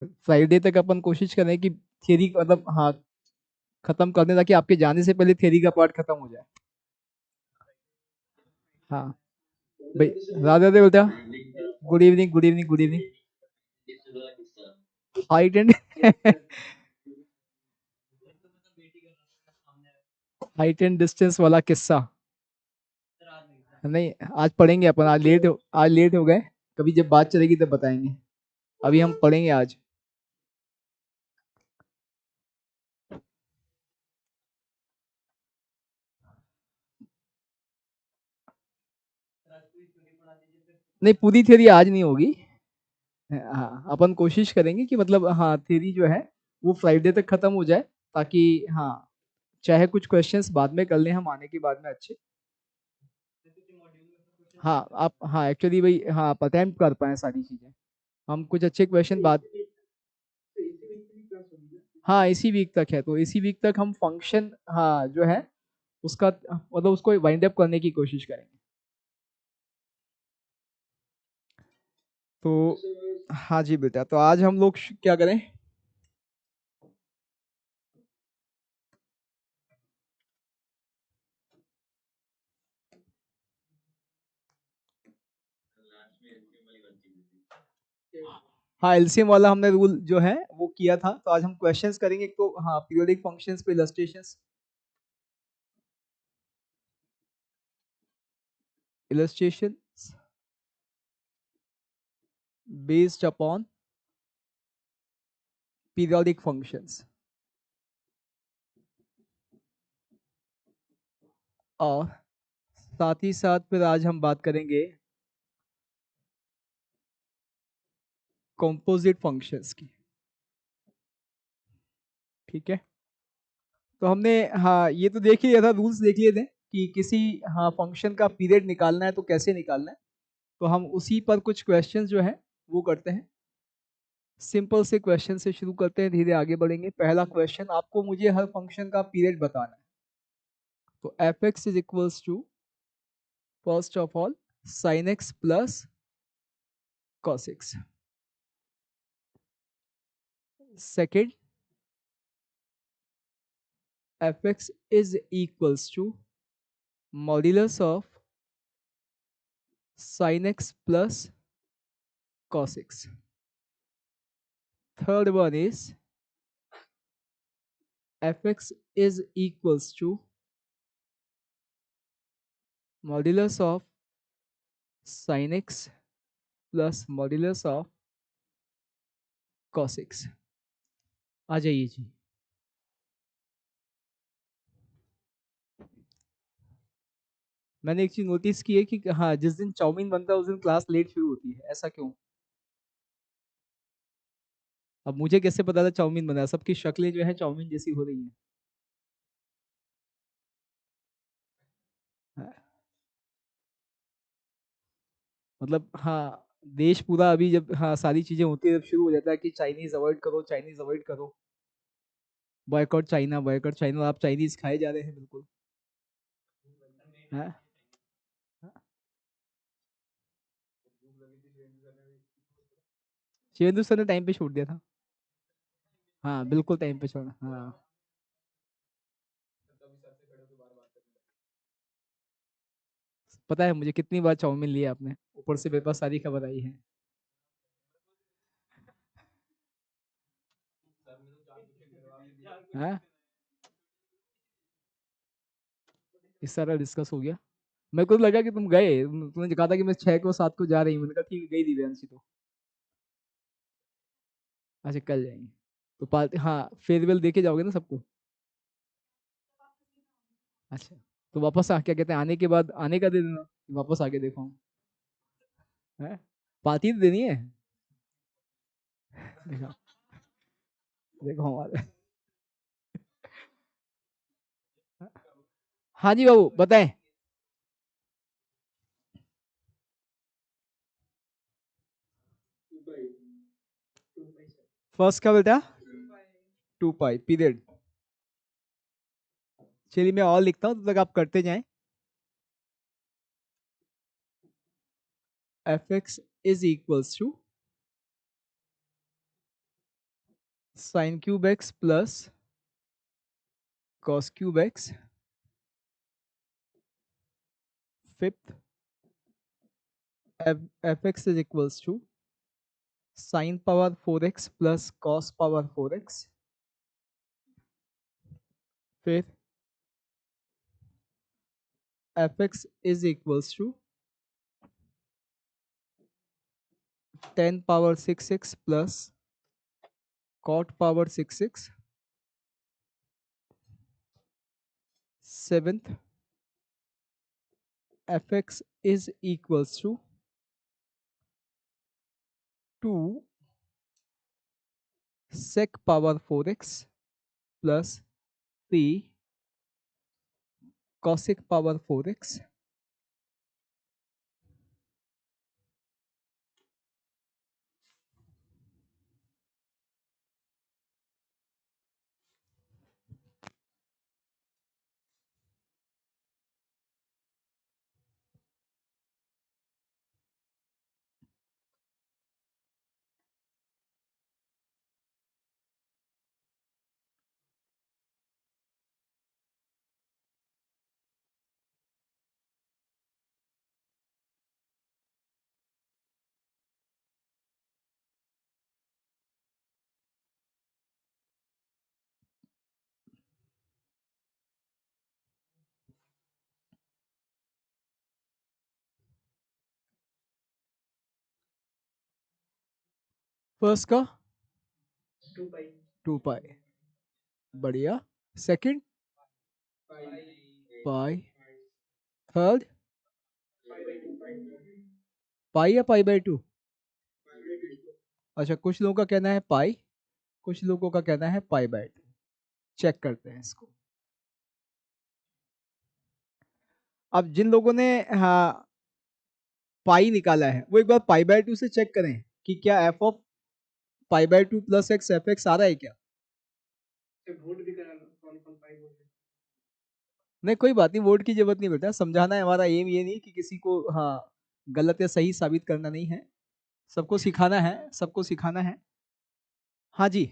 Friday तक अपन कोशिश करें कि थियरी मतलब हाँ खत्म कर दें, ताकि आपके जाने से पहले थियरी का पार्ट खत्म हो जाए। हाँ भाई, राधे राधे बेटा। Good evening, good evening, good evening. Height and height and distance वाला किस्सा नहीं, आज पढ़ेंगे अपन। आज लेट हो गए। कभी जब बात चलेगी तब बताएंगे। अभी हम पढ़ेंगे आज। नहीं, पूरी थियरी आज नहीं होगी। हाँ, अपन कोशिश करेंगे कि मतलब हाँ थियरी जो है वो फ्राइडे तक खत्म हो जाए, ताकि हाँ चाहे कुछ क्वेश्चंस बाद में कर लें हम आने के बाद में अच्छे। हाँ आप, हाँ एक्चुअली भाई, हाँ आप अटेम्प्ट कर पाए सारी चीजें। हम कुछ अच्छे क्वेश्चन बाद। हाँ इसी वीक तक है, तो इसी वीक तक हम फंक्शन हाँ जो है उसका मतलब उसको वाइंड अप करने की कोशिश करेंगे। तो हाँ जी बेटा, तो आज हम लोग क्या करें। हाँ एलसीएम वाला हमने रूल जो है वो किया था, तो आज हम क्वेश्चंस करेंगे। एक तो हाँ पीरियोडिक फंक्शंस पे illustrations, illustration based upon periodic functions. और साथ ही साथ फिर आज हम बात करेंगे कॉम्पोजिट फंक्शंस की। ठीक है, तो हमने हाँ ये तो देख ही लिया था, रूल्स देख लिए थे कि किसी हाँ फंक्शन का पीरियड निकालना है तो कैसे निकालना है। तो हम उसी पर कुछ क्वेश्चंस जो है वो करते हैं। सिंपल से क्वेश्चन से शुरू करते हैं, धीरे आगे बढ़ेंगे। पहला क्वेश्चन, आपको मुझे हर फंक्शन का पीरियड बताना है। तो F X is equals to first of all sine X plus cos X. Second, F X is equals to modulus of sine X plus cos X. Third one is F X is equals to modulus of sine X plus modulus of cos X. आ जाइए जी। मैंने एक चीज notice की है कि हाँ जिस दिन चाउमीन बनता है उस दिन क्लास लेट शुरू होती है, ऐसा क्यों? अब मुझे कैसे पता था चाउमीन बना है? सबकी शक्लें जो है चाउमीन जैसी हो रही हैं। मतलब हाँ देश पूरा अभी जब हाँ सारी चीजें होती है, जब शुरू हो जाता है कि चाइनीज अवॉइड करो, चाइनीज अवॉइड करो, बॉयकॉट चाइना, बॉयकॉट चाइना, आप चाइनीज खाए जा रहे हैं बिल्कुल। हाँ? शिवेंदु सर ने टाइम पे छोड़ दिया था। हाँ बिल्कुल टाइम पे छोड़ा, हाँ। पता है मुझे कितनी बार चाउमीन लिया आपने, ऊपर से मेरे पास सारी खबर आई है। हाँ इस सारा डिस्कस हो गया। मेरे को तो लगा कि तुम गए, तुमने कहा था कि मैं 6 को 7 को जा रही हूँ, मैंने कहा ठीक है गई दिव्यांशी तो। अच्छा कल जाएंगे, तो पार्टी हाँ फेयरवेल देके जाओगे ना सबको। अच्छा, तो वापस आ क्या कहते हैं आने के बाद आने का दे देना, वापस आके देखो। है, पार्टी तो देनी है। देखो, देखो हमारे। हाँ जी बाबू बताएं। फर्स्ट का बेटा 2 पाई पीरियड। चलिए मैं और लिखता हूँ तब तक आप करते जाएं। F X is equals to sine cube X plus cos cube X, fifth F X is equals to sine power 4x plus cos power 4x, फिर F X is equals to 10 power 6x plus cot power 6x, seventh F X is equals to 2 sec power 4x plus 3 cosec power 4x, first का 2 पाई, बढ़िया, second पाई, third pi या पाई by 2? अच्छा, कुछ लोगों का कहना है पाई, कुछ लोगों का कहना है पाई बाय 2। चेक करते हैं इसको। अब जिन लोगों ने हाँ पाई निकाला है वो एक बार पाई बाय 2 से चेक करें कि क्या F of pi by 2 plus X F X आ रहा है क्या। वोट भी कराना, कौन कौन पाई बोल रहे हैं। नहीं, कोई बात नहीं, वोट की जरूरत नहीं बेटा, समझाना है हमारा एम, ये नहीं कि किसी को हाँ गलत या सही साबित करना नहीं है, सबको सिखाना है, सबको सिखाना है। हाँ जी,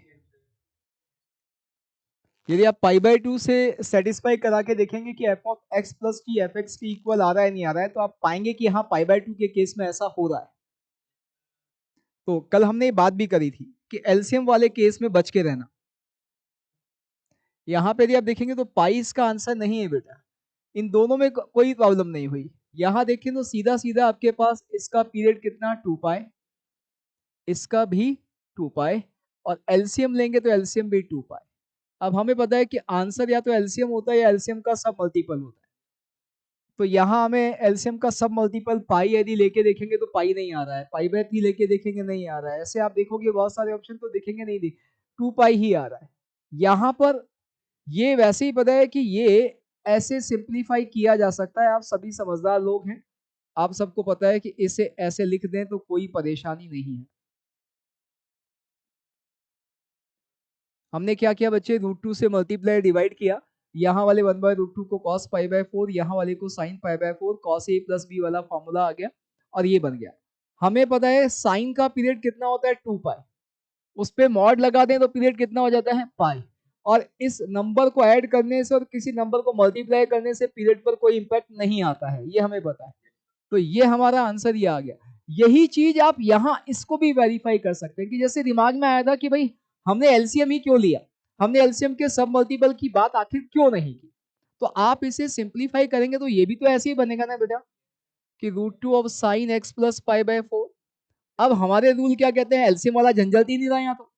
यदि आप पाई बाय 2 से सेटिस्फाई करा के देखेंगे कि F of X plus T F X के इक्वल आ रहा है नहीं आ रहा है, तो आप पाएंगे कि हाँ पाई बाय 2 के केस में ऐसा हो रहा है। तो कल हमने ये बात भी करी थी कि एलसीएम वाले केस में बच के रहना। यहाँ पे यदि आप देखेंगे तो पाई इसका आंसर नहीं है बेटा, इन दोनों में कोई प्रॉब्लम नहीं हुई। यहाँ देखें तो सीधा सीधा आपके पास इसका पीरियड कितना 2 पाई, इसका भी 2 पाई, और एलसीएम लेंगे तो एलसीएम भी 2 पाई। अब हमें पता है कि आंसर या तो एलसीएम होता है या एलसीएम का सब मल्टीपल होता है। तो यहाँ हमें एलसीएम का सब मल्टीपल पाई यदि लेके देखेंगे तो पाई नहीं आ रहा है, पाई बाय 3 लेके देखेंगे नहीं आ रहा है, ऐसे आप देखोगे बहुत सारे ऑप्शन तो देखेंगे नहीं, 2 पाई ही आ रहा है। यहाँ पर ये वैसे ही पता है कि ये ऐसे सिंप्लीफाई किया जा सकता है, आप सभी समझदार लोग हैं, आप सबको पता है कि इसे ऐसे लिख दें तो कोई परेशानी नहीं है। हमने क्या किया बच्चे, √2 से मल्टीप्लाई डिवाइड किया, यहाँ वाले 1/√2 को cos पाई बाय 4, यहाँ वाले को sin pi by 4, cos a plus b वाला फॉर्मूला आ गया और ये बन गया। हमें पता है साइन का पीरियड कितना होता है 2 पाई, उस पे मॉड लगा दें तो पीरियड कितना हो जाता है पाई, और इस नंबर को ऐड करने से और किसी नंबर को मल्टीप्लाई करने से पीरियड पर कोई इंपैक्ट नहीं आता है, ये हमें पता है। तो ये हमारा आंसर ये आ गया। यही चीज आप यहाँ इसको भी वेरीफाई कर सकते हैं कि जैसे दिमाग में आया था कि भाई हमने एलसीएम ही क्यों लिया, हमने एलसीएम के सब मल्टीपल की बात आखिर क्यों नहीं की, तो आप इसे सिंप्लीफाई करेंगे तो ये भी तो ऐसे ही बनेगा ना बेटा कि √2 of sine X plus pi by 4। अब हमारे रूल क्या कहते हैं, एलसीएम वाला झंझट ही नहीं रहा, यहाँ तो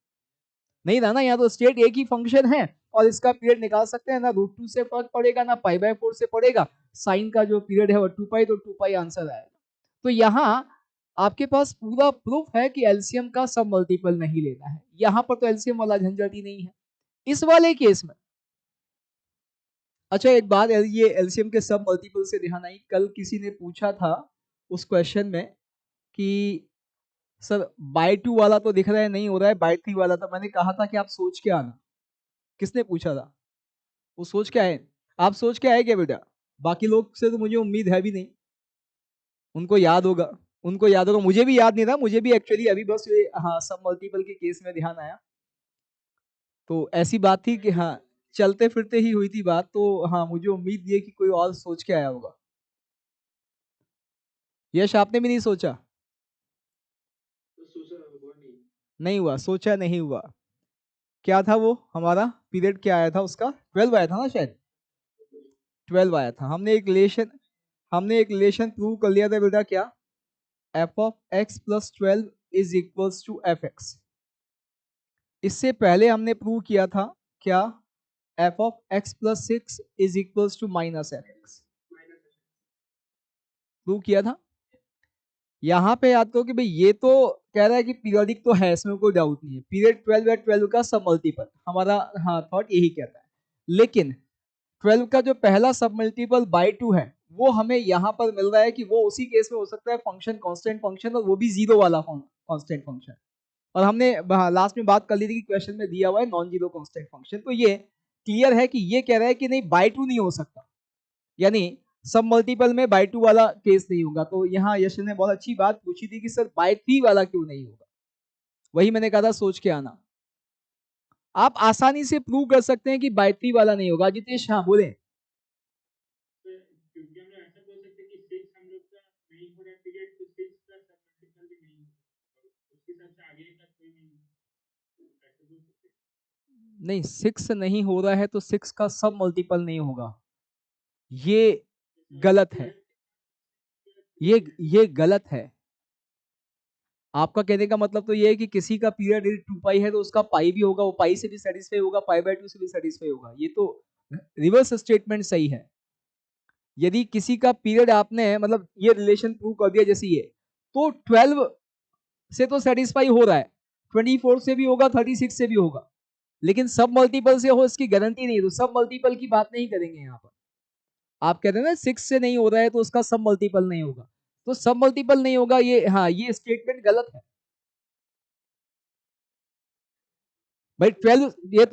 नहीं रहा ना, यहाँ तो स्टेट एक ही फंक्शन है और इसका पीरियड निकाल सकते हैं, ना √2 से फर्क पड़ेगा ना पाई बाय 4 से पड़ेगा, साइन का जो पीरियड है वो 2 पाई, तो 2 पाई आंसर आएगा। तो यहाँ आपके पास पूरा प्रूफ है कि एलसीएम का सब मल्टीपल नहीं लेना है, यहाँ पर तो एलसीएम वाला झंझट ही नहीं है इस वाले केस में। अच्छा एक बात, ये एलसीएम के सब मल्टीपल से ध्यान आई, कल किसी ने पूछा था उस क्वेश्चन में कि सर बाय 2 वाला तो दिख रहा है नहीं हो रहा है, बाय 3 वाला था, मैंने कहा था कि आप सोच के आना। किसने पूछा था? वो सोच के आए, आप सोच के आए क्या बेटा? बाकी लोग से तो मुझे उम्मीद है भी नहीं, उनको याद होगा, उनको याद होगा, मुझे भी याद नहीं था, मुझे भी एक्चुअली अभी बस ये हाँ सब मल्टीपल के केस में ध्यान आया। तो ऐसी बात थी कि हाँ चलते फिरते ही हुई थी बात, तो हाँ मुझे उम्मीद ये कि कोई और सोच के आया होगा। यश आपने भी नहीं सोचा? नहीं हुआ, सोचा नहीं हुआ। क्या था वो हमारा पीरियड, क्या आया था उसका? 12 आया था ना शायद, 12 आया था। हमने एक रिलेशन प्रूव कर लिया था बेटा, क्या? F of X plus 12 is equals to F X. इससे पहले हमने प्रूव किया था क्या? F of X plus 6 is equals to minus F X. Prove किया था। यहाँ पे याद करो कि भाई ये तो कह रहा है कि पीरियोडिक तो है, इसमें कोई डाउट नहीं है, पीरियड 12 है, 12 का सब मल्टीपल हमारा, हाँ थॉट यही कहता है। लेकिन 12 का जो पहला सब मल्टीपल बाई 2 है, वो हमें यहाँ पर मिल रहा है कि वो उसी केस में हो सकता है फंक्शन कांस्टेंट फंक्शन, और वो भी जीरो वाला कांस्टेंट फंक्शन। और हमने लास्ट में बात कर ली थी कि क्वेश्चन में दिया हुआ है नॉन जीरो कांस्टेंट फंक्शन, तो ये क्लियर है कि ये कह रहा है कि नहीं बाई 2 नहीं हो सकता, यानी सब मल्टीपल में बाई 2 वाला केस नहीं होगा। तो यहाँ यश ने बहुत अच्छी बात पूछी थी कि सर बाई 3 वाला क्यों नहीं होगा, वही मैंने कहा था सोच के आना। आप आसानी से प्रूव कर सकते हैं कि बाई 3 वाला नहीं होगा। जितेश हाँ बोले। क्योंकि हम लोग ऐसा बोल सकते हैं कि 6 हम लोग का नहीं हो रहा पीरियड, तो 6 का सब मल्टीपल भी नहीं होगा, उसके हिसाब से आगे का कोई नहीं, ऐसे बोल सकते हैं। नहीं 6 नहीं हो रहा है तो 6 का सब मल्टीपल नहीं होगा, ये गलत है, ये गलत है। आपका कहने का मतलब तो ये है कि किसी का पीरियड यदि 2 पाई है तो उसका पाई भी होगा, वो पाई से भी सेटिस्फाई होगा, पाई बाय 2 से भी सेटिस्फाई होगा, ये तो रिवर्स स्टेटमेंट सही है। यदि किसी का पीरियड आपने मतलब ये रिलेशन प्रूव कर दिया जैसे ये, तो 12 से तो सेटिस्फाई हो रहा है, 24 से भी होगा, 36 से भी होगा, लेकिन सब मल्टीपल से हो इसकी गारंटी नहीं है, तो सब मल्टीपल की बात नहीं करेंगे यहाँ पर। आप कहते हैं ना 6 से नहीं हो रहा है तो उसका सब मल्टीपल नहीं होगा, तो सब मल्टीपल नहीं होगा, ये हाँ ये स्टेटमेंट गलत है भाई। 12 ये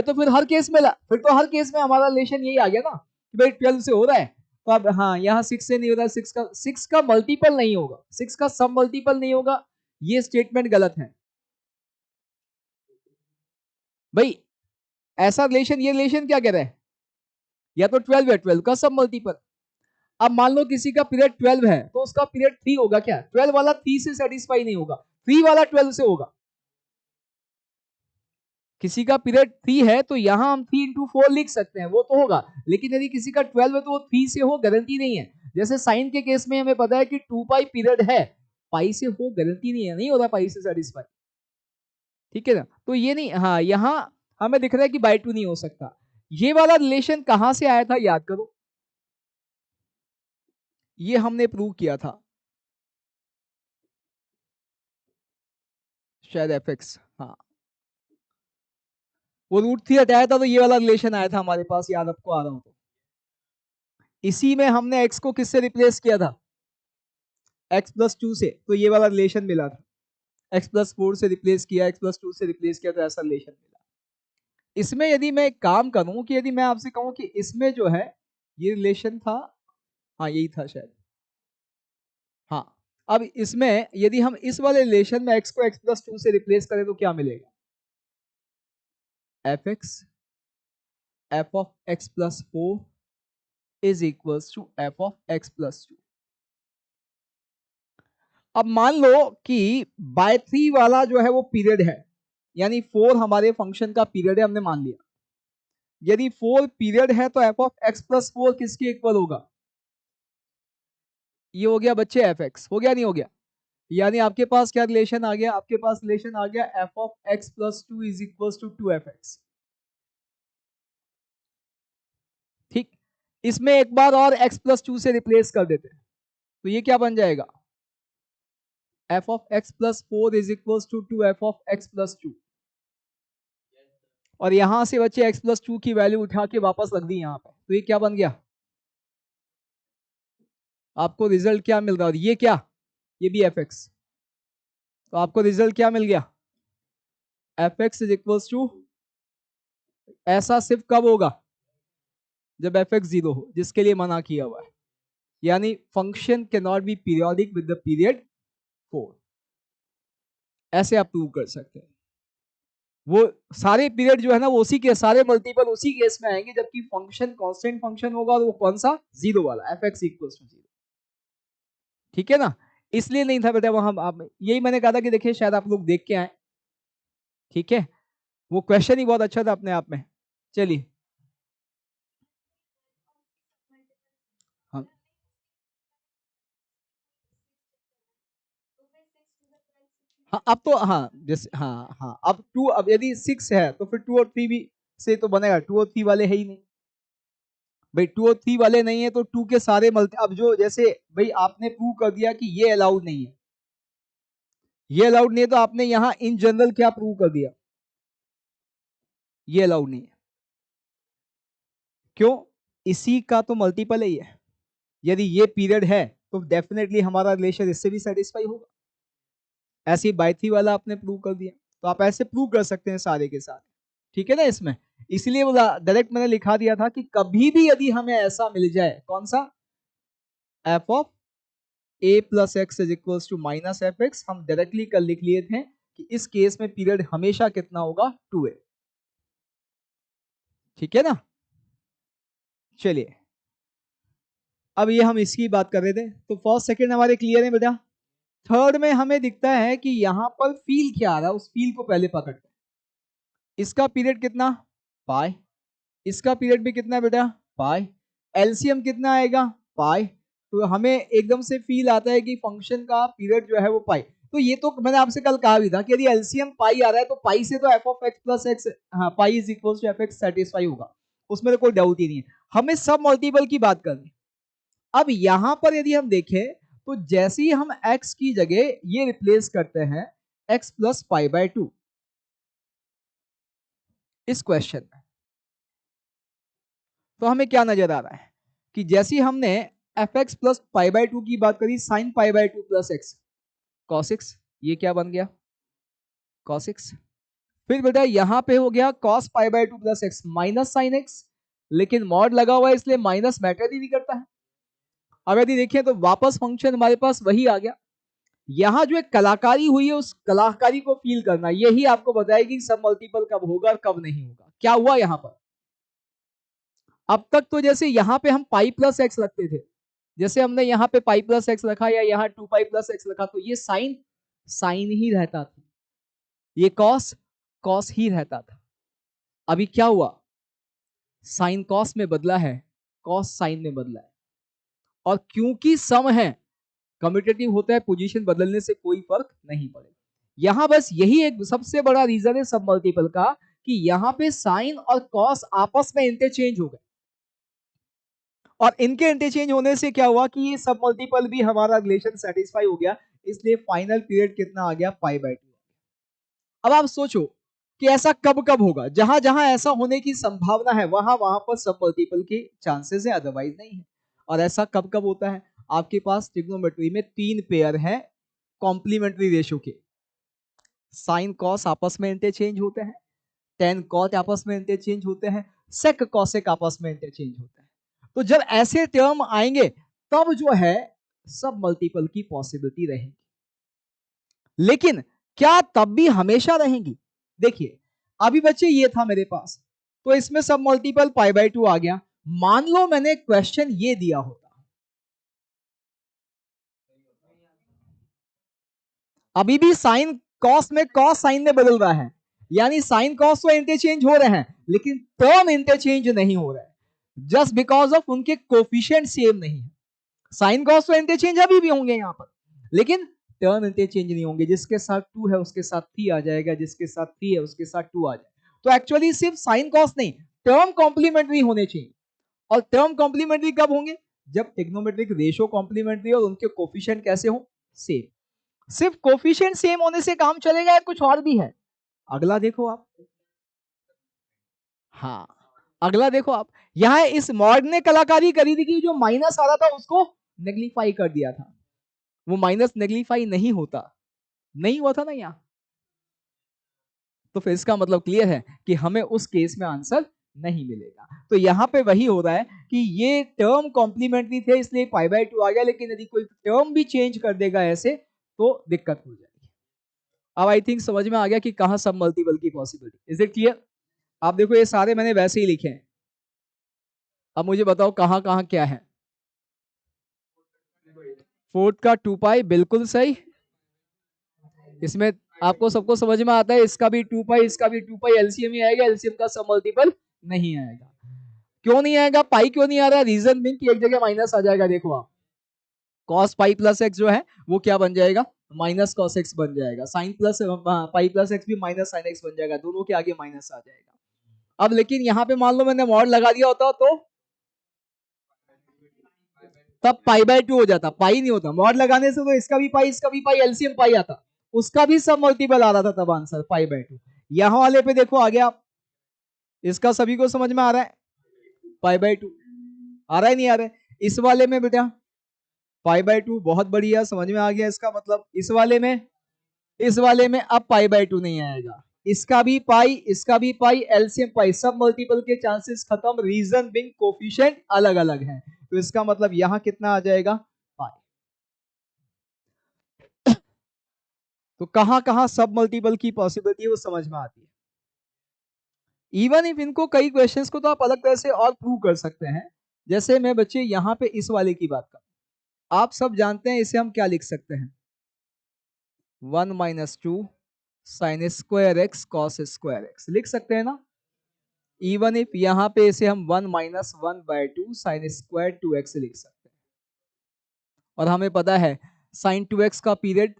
तो फिर हर केस में फिर तो हर केस में हमारा रिलेशन यही आ गया ना कि भाई 12 से हो रहा है, तो अब हाँ यहाँ 6 से नहीं हो रहा, 6 का मल्टीपल नहीं होगा, 6 का सब मल्टीपल नहीं होगा, ये स्टेटमेंट गलत है भाई। ऐसा रिलेशन, ये रिलेशन क्या कह रहा है, या तो 12 है 12 का सब मल्टीपल। अब मान लो किसी का पीरियड 12 है तो उसका पीरियड 3 होगा क्या? 12 वाला 3 से सेटिस्फाई नहीं होगा, 3 वाला 12 से होगा। किसी का पीरियड 3 है तो यहां हम 3 इंटू 4 लिख सकते हैं, वो तो होगा, लेकिन यदि किसी का 12 है तो वो 3 से हो गारंटी नहीं है। जैसे साइन के केस में हमें पता है कि 2 पाई पीरियड है, पाई से हो गारंटी नहीं है, नहीं होता पाई से सेटिस्फाई, ठीक है ना? तो ये नहीं, हाँ यहाँ हमें दिख रहा है कि बाई 2 नहीं हो सकता। ये वाला रिलेशन कहां से आया था याद करो, ये हमने प्रूव किया था शायद एफ एक्स, हाँ वो रूट 3 हटाया था तो ये वाला रिलेशन आया था हमारे पास, याद आपको आ रहा हो तो। इसी में हमने एक्स को किससे रिप्लेस किया था? एक्स प्लस 2 से, तो ये वाला रिलेशन मिला था। एक्स प्लस 4 से रिप्लेस किया, एक्स प्लस 2 से रिप्लेस किया, तो ऐसा रिलेशन मिला। इसमें यदि मैं एक काम करूं कि यदि मैं आपसे कहूं कि इसमें जो है ये रिलेशन था, हाँ यही था शायद, हाँ। अब इसमें यदि हम इस वाले रिलेशन में एक्स को एक्स प्लस 2 से रिप्लेस करें तो क्या मिलेगा? F X F of X plus 4 is equals to F of X plus 2। अब मान लो कि बाय 3 वाला जो है वो पीरियड है, यानी 4 हमारे फंक्शन का पीरियड है, हमने मान लिया। यदि 4 पीरियड है तो एफ ऑफ एक्स प्लस 4 किसके इक्वल होगा? ये हो गया बच्चे एफ एक्स, हो गया नहीं हो गया? यानी आपके पास क्या रिलेशन आ गया? आपके पास रिलेशन आ गया F of X plus 2 is equal to 2f(x). ठीक, इसमें एक बार और x प्लस 2 से रिप्लेस कर देते हैं, तो ये क्या बन जाएगा? F of X plus 4 is equal to 2f(x+2)। और यहां से बच्चे x प्लस 2 की वैल्यू उठा के वापस रख दी यहाँ पे, तो ये क्या बन गया? आपको रिजल्ट क्या मिल रहा है? ये क्या, ये भी एफ एक्स, तो आपको रिजल्ट क्या मिल गया? F X is equal to, ऐसा सिर्फ कब होगा? जब एफ एक्स 0 हो, जिसके लिए मना किया हुआ है, यानी function can not B periodic with the period 4। ऐसे आप प्रूव कर सकते हैं। वो सारे पीरियड जो है ना वो उसी के सारे मल्टीपल उसी केस में आएंगे, जबकि फंक्शन कांस्टेंट फंक्शन होगा और वो कौन सा, जीरो वाला, F X equals to zero. ठीक है ना, इसलिए नहीं था बेटा वहां आप, यही मैंने कहा था कि देखिए शायद आप लोग देख के आए। ठीक है, वो क्वेश्चन ही बहुत अच्छा था अपने आप में। चलिए हाँ हाँ, अब तो हाँ जैसे हाँ हाँ, अब टू, अब यदि सिक्स है तो फिर टू और थ्री भी से तो बनेगा, टू और थ्री वाले है ही नहीं भाई, टू और थ्री वाले नहीं है तो टू के सारे मल्टी, अब जो जैसे भाई आपने प्रूव कर दिया कि ये अलाउड नहीं है, ये अलाउड नहीं है, तो आपने यहां इन जनरल क्या प्रूव कर दिया, ये अलाउड नहीं है। क्यों, इसी का तो मल्टीपल ही है, यदि ये पीरियड है तो डेफिनेटली हमारा रिलेशन इससे भी सेटिस्फाई होगा। ऐसे ही बाय थ्री वाला आपने प्रूव कर दिया, तो आप ऐसे प्रूव कर सकते हैं सारे के सारे। ठीक है ना, इसमें इसलिए वो डायरेक्ट मैंने लिखा दिया था कि कभी भी यदि हमें ऐसा मिल जाए, कौन सा, F of A plus X is equal to minus F X, हम डायरेक्टली कल लिख लिए थे कि इस केस में पीरियड हमेशा कितना होगा, 2a। ठीक है ना, चलिए अब ये हम इसकी बात कर रहे थे, तो फर्स्ट सेकंड हमारे क्लियर है बेटा। थर्ड में हमें दिखता है कि यहां पर फील क्या आ रहा है, उस फील को पहले पकड़ते हैं। इसका पीरियड कितना, पाई, इसका पीरियड भी कितना है बेटा, पाई, एलसीएम कितना आएगा, पाई। तो हमें एकदम से फील आता है कि फंक्शन का पीरियड जो है वो पाई। तो ये तो मैंने आपसे कल कहा भी था कि यदि एलसीएम पाई आ रहा है तो पाई से तो F of X plus X, हाँ pi is equal to F X satisfy होगा, उसमें तो कोई डाउट ही नहीं है। हमें सब मल्टीपल की बात करनी। अब यहां पर यदि हम देखें तो जैसे ही हम x की जगह ये रिप्लेस करते हैं x plus pi by two इस क्वेश्चन में, तो हमें क्या नजर आ रहा है कि जैसे ही हमने F x plus pi by two की बात करी, sine pi by two plus x cos x, ये क्या बन गया, कॉस एक्स। फिर बेटा यहां पे हो गया cos pi by two plus x minus sine x, लेकिन मॉड लगा हुआ है इसलिए माइनस मैटर ही नहीं करता है। अब यदि देखें तो वापस फंक्शन हमारे पास वही आ गया। यहां जो एक कलाकारी हुई है उस कलाकारी को फील करना, यही आपको बताएगी सब मल्टीपल कब होगा और कब नहीं होगा। क्या हुआ यहां पर, अब तक तो जैसे यहां पे हम पाई प्लस एक्स रखते थे, जैसे हमने यहाँ पे पाई प्लस एक्स रखा या यहाँ टू पाई प्लस एक्स रखा, तो ये साइन साइन ही रहता था, ये कॉस कॉस ही रहता था। अभी क्या हुआ, साइन कॉस में बदला है, कॉस साइन में बदला है, और क्योंकि सम है, कम्यूटेटिव होता है, पोजीशन बदलने से कोई फर्क नहीं पड़ेगा। यहां बस यही एक सबसे बड़ा रीजन है सब मल्टीपल का, कि यहां पे साइन और कॉस आपस में इंटरचेंज हो गए, और इनके इंटरचेंज होने से क्या हुआ कि ये सब मल्टीपल भी हमारा रिलेशन सेटिस्फाई हो गया, इसलिए फाइनल पीरियड कितना आ गया, पाई बाय टू। अब आप सोचो कि ऐसा कब कब होगा, जहां जहां ऐसा होने की संभावना है वहां वहां पर सब मल्टीपल के चांसेस है, अदरवाइज नहीं है। और ऐसा कब कब होता है, आपके पास ट्रिग्नोमेट्री में तीन पेयर है कॉम्प्लीमेंट्री रेशियो के, साइन कॉस आपस में इंटरचेंज होते हैं, टेन कॉट आपस में इंटरचेंज होते हैं, सेक कॉसेक आपस में इंटरचेंज होते हैं। तो जब ऐसे टर्म आएंगे तब जो है सब मल्टीपल की पॉसिबिलिटी रहेगी, लेकिन क्या तब भी हमेशा रहेंगी। देखिए अभी बच्चे ये था मेरे पास, तो इसमें सब मल्टीपल पाई बाय टू आ गया। मान लो मैंने क्वेश्चन ये दिया होता, अभी भी साइन कॉस में कॉस साइन में बदल रहा है, यानी साइन कॉस तो इंटरचेंज हो रहे हैं लेकिन टर्म इंटरचेंज नहीं हो रहा है, जस्ट बिकॉज ऑफ उनके कोफिशिएंट सेम नहीं है। साइन कॉस तो इंटरचेंज अभी भी होंगे यहां पर, लेकिन टर्म इंटरचेंज नहीं होंगे, जिसके साथ टू है उसके साथ थ्री आ जाएगा, जिसके साथ थ्री है उसके साथ टू आ जाएगा। तो एक्चुअली सिर्फ साइन कॉस नहीं, टर्म कॉम्प्लीमेंट्री होने चाहिए। और टर्म कॉम्प्लीमेंट्री कब होंगे, जब ट्रिग्नोमेट्रिक रेशियो कॉम्प्लीमेंट्री और उनके कोफिशिएंट कैसे हो, सेम। सिर्फ कोफिशिएंट सेम होने से काम चलेगा या कुछ और भी है, अगला देखो आप। हाँ अगला देखो आप, यहां इस मॉड ने कलाकारी करी थी कि जो माइनस आ रहा था उसको नेग्लिफाई कर दिया था, वो माइनस नेग्लिफाई नहीं होता, नहीं हुआ था ना यहाँ। तो फिर इसका मतलब क्लियर है कि हमें उस केस में आंसर नहीं मिलेगा। तो यहाँ पे वही हो रहा है कि ये टर्म कॉम्प्लीमेंट्री थे इसलिए पाई बाय टू आ गया, लेकिन यदि कोई टर्म भी चेंज कर देगा ऐसे तो दिक्कत हो जाएगी। अब आई थिंक समझ में आ गया कि कहाँ सब मल्टीपल की पॉसिबिलिटी। Is it clear? आप देखो ये सारे मैंने वैसे ही लिखे हैं, अब मुझे बताओ कहाँ कहाँ क्या है। फोर्थ का 2 पाई बिल्कुल सही, इसमें आपको सबको समझ में आता है, इसका भी 2 पाई इसका भी 2 पाई, एलसीएम ही आएगा, एलसीएम का सब मल्टीपल नहीं आएगा। क्यों नहीं आएगा, पाई क्यों नहीं आ रहा है? रीजन बिंग की एक जगह माइनस आ जाएगा, देखो आप कॉस पाई प्लस एक्स जो है वो क्या बन जाएगा, माइनस कॉस एक्स बन जाएगा, sine plus pi plus X भी माइनस साइन एक्स बन जाएगा, दोनों के आगे माइनस आ जाएगा। अब लेकिन यहाँ पे मान लो मैंने मॉड लगा दिया होता तो तब पाई बाय 2 हो जाता, पाई नहीं होता, मॉड लगाने से तो इसका भी पाई इसका भी पाई, एलसीएम पाई आता, उसका भी सब मल्टीपल आ रहा था तब आंसर पाई बाय 2। यहाँ वाले पे देखो आ गया, इसका सभी को समझ में आ रहा है, पाई बाय 2 आ रहा है नहीं आ रहा है? इस वाले में बेटा पाई बाय 2 बहुत बढ़िया, समझ में आ गया इसका मतलब। इस वाले में अब पाई बाय 2 नहीं आएगा, इसका भी पाई इसका भी पाई, एलसीएम पाई, सब मल्टीपल के चांसेस खत्म, रीजन बिंग कोफिशिएंट अलग अलग हैं, तो इसका मतलब यहां कितना आ जाएगा, पाई। तो कहां कहां सब मल्टीपल की पॉसिबिलिटी है वो समझ में आती है। इवन इफ इनको कई क्वेश्चंस को तो आप अलग तरह से और प्रूव कर सकते हैं, जैसे मैं बच्चे यहां पे इस वाले की बात कर, आप सब जानते हैं इसे हम क्या लिख सकते हैं, 1 - 2 sine square x cos square x लिख सकते हैं ना। इवन इफ यहाँ पे इसे हम 1 - 1/2 साइन स्क्वायर 2x लिख सकते हैं, और हमें पता है साइन 2x का पीरियड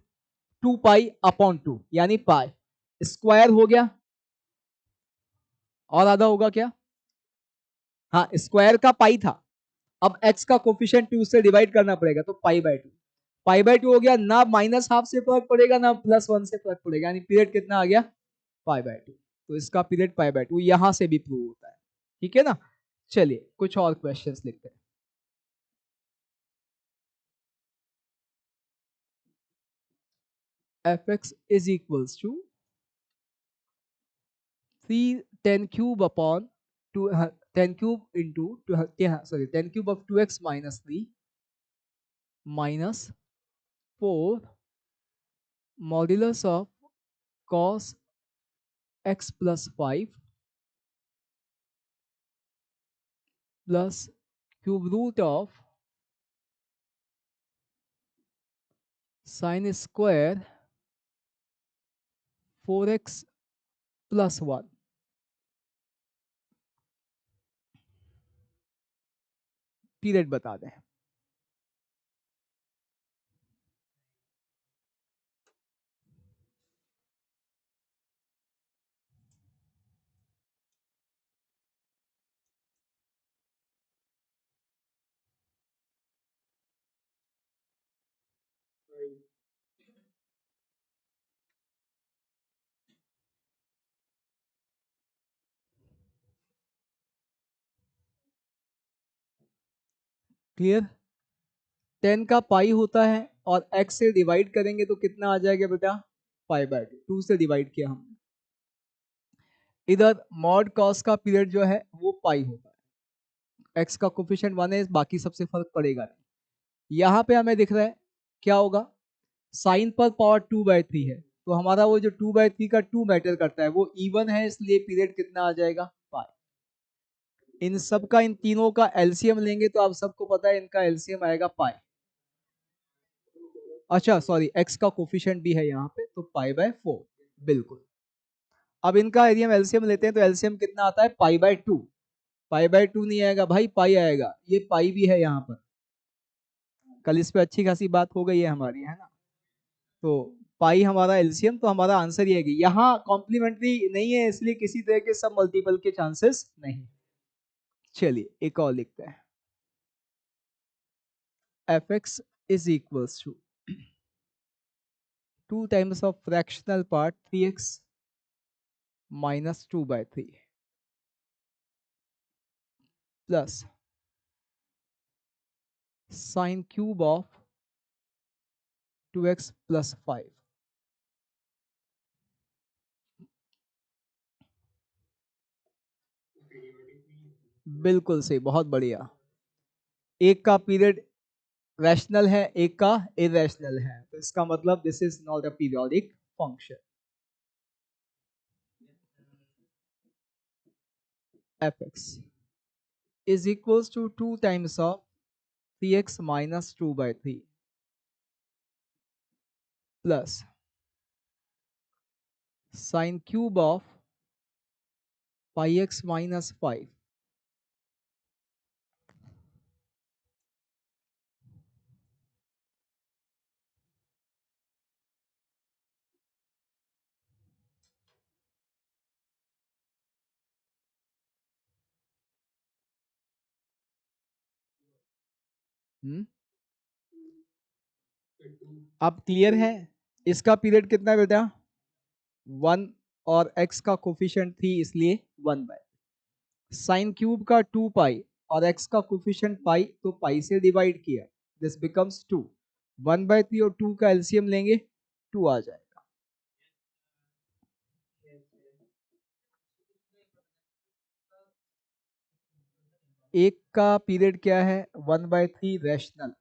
2 पाई/2 यानी पाई, स्क्वायर हो गया और आधा होगा क्या, हाँ स्क्वायर का पाई था, अब x का कोफिशिएंट 2 से डिवाइड करना पड़ेगा तो पाई/2, पाई/2 हो गया, ना माइनस हाफ से फर्क पड़ेगा ना +1 से फर्क पड़ेगा, यानी पीरियड कितना आ गया, पाई/2। तो इसका पीरियड पाई/2 यहां से भी प्रूव होता है, ठीक है ना। चलिए कुछ और क्वेश्चंस लिखते हैं। fx is equals to 3 10 cube upon 2 10 cube into 10 cube of 2x minus 3 minus 4 modulus of cos x plus 5 plus cube root of sin square 4x plus 1। Period बता दें। क्लियर, 10 का पाई होता है और x से डिवाइड करेंगे तो कितना आ जाएगा बेटा, पाई/2, 2 से डिवाइड किया हमने। इधर मॉड कॉस का पीरियड जो है वो पाई होता है, x का कोफिशिएंट 1 है, बाकी सबसे फर्क पड़ेगा नहीं। यहाँ पे हमें दिख रहा है क्या होगा, साइन पर पावर 2/3 है, तो हमारा वो जो 2/3 का 2 मैटर करता है वो इवन है, इसलिए पीरियड कितना आ जाएगा, पाई। इन सब का इन तीनों का एलसीएम लेंगे तो आप सबको पता है इनका एलसीएम आएगा पाई। अच्छा सॉरी, एक्स का कोफिशिएंट भी है यहाँ पे, तो पाई/4 बिल्कुल। अब इनका यदि हम एलसीएम लेते हैं तो एलसीएम कितना आता है, पाई/2, पाई/2 नहीं आएगा भाई, पाई आएगा, ये पाई भी है यहाँ पर, कल इस पे अच्छी खासी बात हो गई है हमारी, है ना। तो पाई हमारा एलसीएम, तो हमारा आंसर ये है कि यहाँ कॉम्प्लीमेंट्री नहीं है, इसलिए किसी तरह के सब मल्टीपल के चांसेस नहीं। चलिए एक और लिखते हैं, fx is equals to 2 times of fractional part 3x minus 2/3 plus sine cube of 2x plus 5। बिल्कुल सही, बहुत बढ़िया। एक का पीरियड रैशनल है, एक का इरेशनल है, तो इसका मतलब this is not a periodic function. fx is equals to 2 times of 3x minus 2 by 3 plus sine cube of pi x minus 5. अब क्लियर है? इसका पीरियड कितना है बेटा? 1 और x का कोफिशिएंट 3 इसलिए 1 बाय साइन क्यूब का 2 पाई और x का कोफिशिएंट पाई तो पाई से डिवाइड किया, दिस बिकम्स 2। 1 बाय 3 और 2 का एलसीएम लेंगे 2 आ जाएगा। एक का पीरियड क्या है? 1 बाय 3 रैशनल,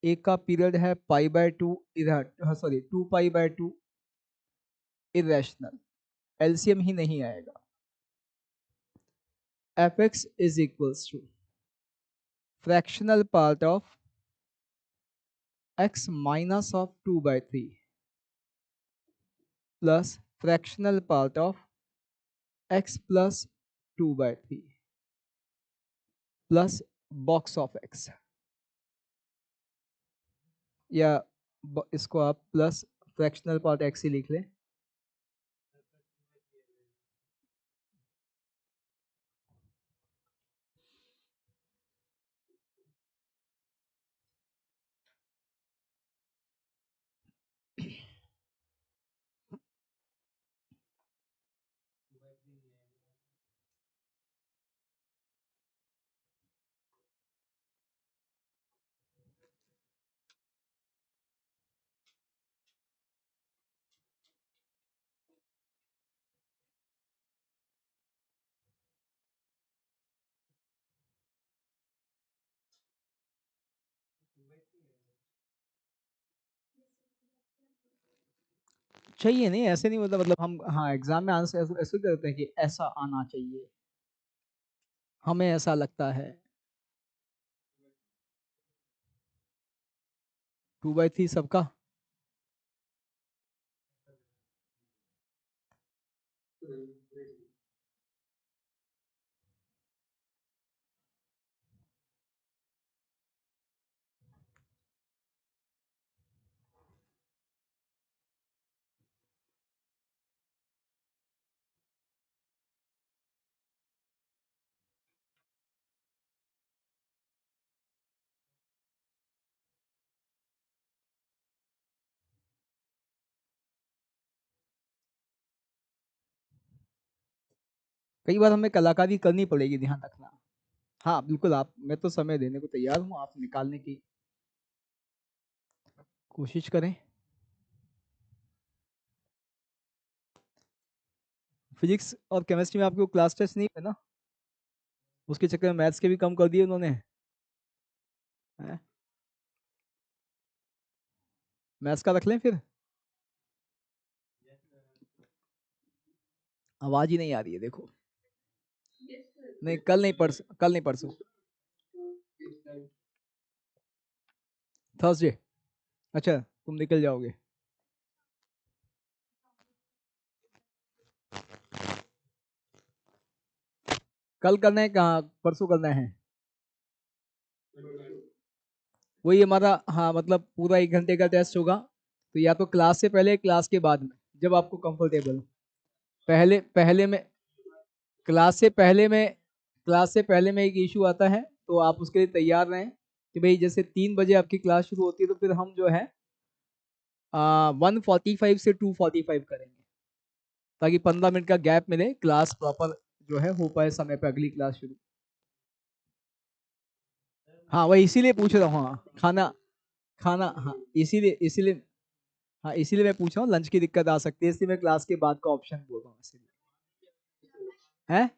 एक का पीरियड है पाई बाय 2 इधर, sorry 2 pi by 2 irrational, LCM ही नहीं आएगा। fx is equals to fractional part of x minus of 2 by 3 plus fractional part of x plus 2 by 3 plus box of x, या इसको आप प्लस फ्रैक्शनल पार्ट x ही लिख लें। चाहिए नहीं, ऐसे नहीं मतलब हम हाँ एग्जाम में आंसर ऐसे करते हैं कि ऐसा आना चाहिए, हमें ऐसा लगता है। 2 by 3 सबका। कई बार हमें कलाकारी करनी पड़ेगी, ध्यान रखना। हाँ बिल्कुल, आप, मैं तो समय देने को तैयार हूँ, आप निकालने की कोशिश करें। फिजिक्स और केमिस्ट्री में आपको क्लास टेस्ट नहीं है ना? उसके चक्कर में मैथ्स के भी कम कर दिए उन्होंने। मैथ्स का रख लें फिर? आवाज ही नहीं आ रही है देखो। नहीं कल नहीं, परसों, कल नहीं परसों, थर्सडे। अच्छा तुम निकल जाओगे। कल करना है, कहाँ परसों करना है? वही हमारा, हाँ मतलब पूरा 1 घंटे का टेस्ट होगा, तो या तो क्लास से पहले क्लास के बाद में, जब आपको कंफर्टेबल हो। पहले पहले में क्लास से पहले में एक इशू आता है, तो आप उसके लिए तैयार रहें कि भाई जैसे 3 बजे आपकी क्लास शुरू होती है, तो फिर हम जो है 1:45 से 2:45 करेंगे, ताकि 15 मिनट का गैप मिले, क्लास प्रॉपर जो है हो पाए समय पे अगली क्लास शुरू। हाँ वही इसीलिए पूछ रहा हूँ, हाँ खाना, हाँ इसीलिए, हाँ इसीलिए मैं पूछ रहा हूँ, लंच की दिक्कत आ सकती है, इसलिए मैं क्लास के बाद का ऑप्शन बोल रहा हूँ इसीलिए। है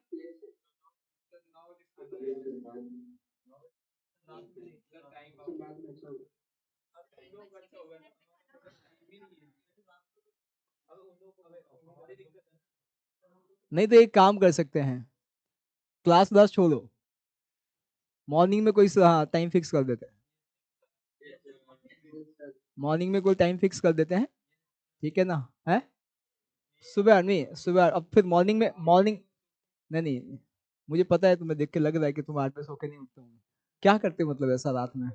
नहीं तो एक काम कर सकते हैं, क्लास 10 छोड़ो, मॉर्निंग में कोई टाइम फिक्स कर देते हैं, मॉर्निंग में कोई टाइम फिक्स कर देते हैं, ठीक है ना? है सुबह नहीं, सुबह अब फिर मॉर्निंग में मॉर्निंग, नहीं नहीं, मुझे पता है, तुम्हें देख के लग रहा है कि तुम 8 बजे सो के नहीं उठते होंगे। क्या करते हो मतलब ऐसा रात में?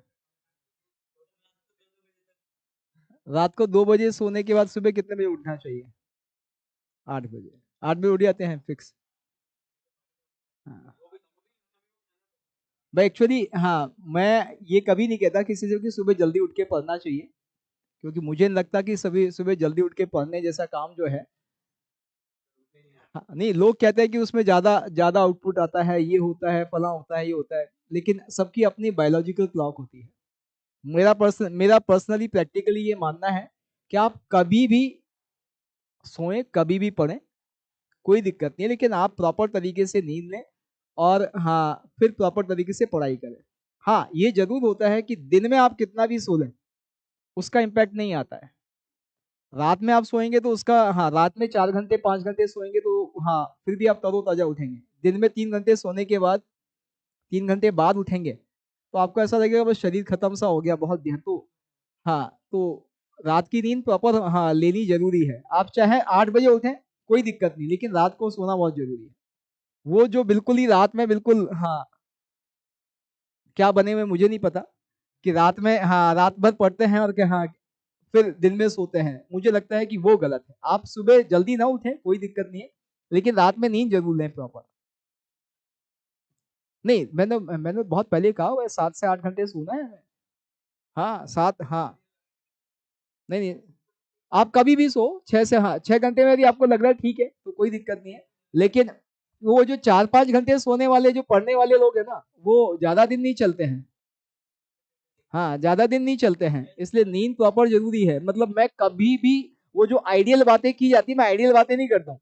रात को 2 बजे सोने के बाद सुबह कितने बजे उठना चाहिए? 8 बजे, 8 बजे उठ जाते हैं फिक्स। हाँ भाई एक्चुअली, हाँ मैं ये कभी नहीं कहता किसी से कि सुबह जल्दी उठ के पढ़ना चाहिए, क्योंकि मुझे नहीं लगता कि सभी सुबह जल्दी उठ के पढ़ने जैसा काम जो है, हाँ, नहीं लोग कहते हैं कि उसमें ज्यादा ज्यादा आउटपुट आता है, ये होता है, फला होता है, ये होता है, लेकिन सबकी अपनी बायोलॉजिकल क्लॉक होती है। मेरा पर्सनली प्रैक्टिकली ये मानना है कि आप कभी भी सोएं, कभी भी पढ़ें, कोई दिक्कत नहीं है, लेकिन आप प्रॉपर तरीके से नींद लें, और हाँ फिर प्रॉपर तरीके से पढ़ाई करें। हाँ ये जरूर होता है कि दिन में आप कितना भी सो लें, उसका इम्पैक्ट नहीं आता है। रात में आप सोएंगे तो उसका, हाँ रात में 4 घंटे 5 घंटे सोएंगे तो हाँ फिर भी आप तरोताजा उठेंगे। दिन में 3 घंटे सोने के बाद, 3 घंटे बाद उठेंगे तो आपको ऐसा लगेगा बस शरीर खत्म सा हो गया, बहुत देर तो। हाँ तो रात की नींद प्रॉपर हाँ लेनी जरूरी है। आप चाहे 8 बजे उठें, कोई दिक्कत नहीं, लेकिन रात को सोना बहुत जरूरी है। वो जो बिल्कुल ही रात में बिल्कुल, हाँ क्या बने हुए मुझे नहीं पता, कि रात में हाँ रात भर पढ़ते हैं और क्या, हाँ फिर दिन में सोते हैं, मुझे लगता है कि वो गलत है। आप सुबह जल्दी ना उठें, कोई दिक्कत नहीं है, लेकिन रात में नींद जरूर लें प्रॉपर। नहीं मैंने बहुत पहले कहा हुआ है, 7 से 8 घंटे सोना है हमें। हाँ 7, हाँ। नहीं नहीं, आप कभी भी सो, 6 से, हाँ 6 घंटे में यदि आपको लग रहा है ठीक है तो कोई दिक्कत नहीं है, लेकिन वो जो 4 5 घंटे सोने वाले जो पढ़ने वाले लोग हैं ना, वो ज्यादा दिन नहीं चलते हैं। हाँ ज्यादा दिन नहीं चलते हैं, इसलिए नींद प्रॉपर जरूरी है। मतलब मैं कभी भी वो जो आइडियल बातें की जाती है, मैं आइडियल बातें नहीं करता हूँ।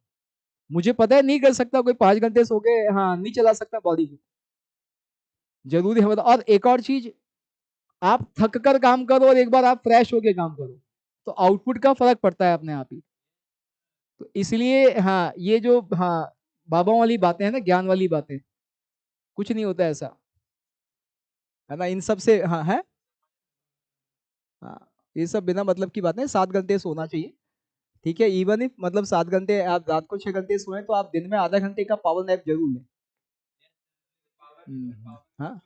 मुझे पता है नहीं कर सकता कोई 5 घंटे सो के, हाँ नहीं चला सकता बॉडी को, जरूरी है मतलब। और एक और चीज, आप थक कर काम करो और एक बार आप फ्रेश होके काम करो, तो आउटपुट का फर्क पड़ता है अपने आप ही। तो इसलिए हाँ ये जो, हाँ बाबा वाली बातें हैं ना, ज्ञान वाली बातें, कुछ नहीं होता ऐसा, है ना? इन सब से हाँ है, हाँ ये सब बिना मतलब की बातें। 7 घंटे सोना चाहिए, ठीक है। इवन इफ मतलब 7 घंटे, आप रात को 6 घंटे सोए तो आप दिन में आधा घंटे का पावर नैप जरूर लें। हाँ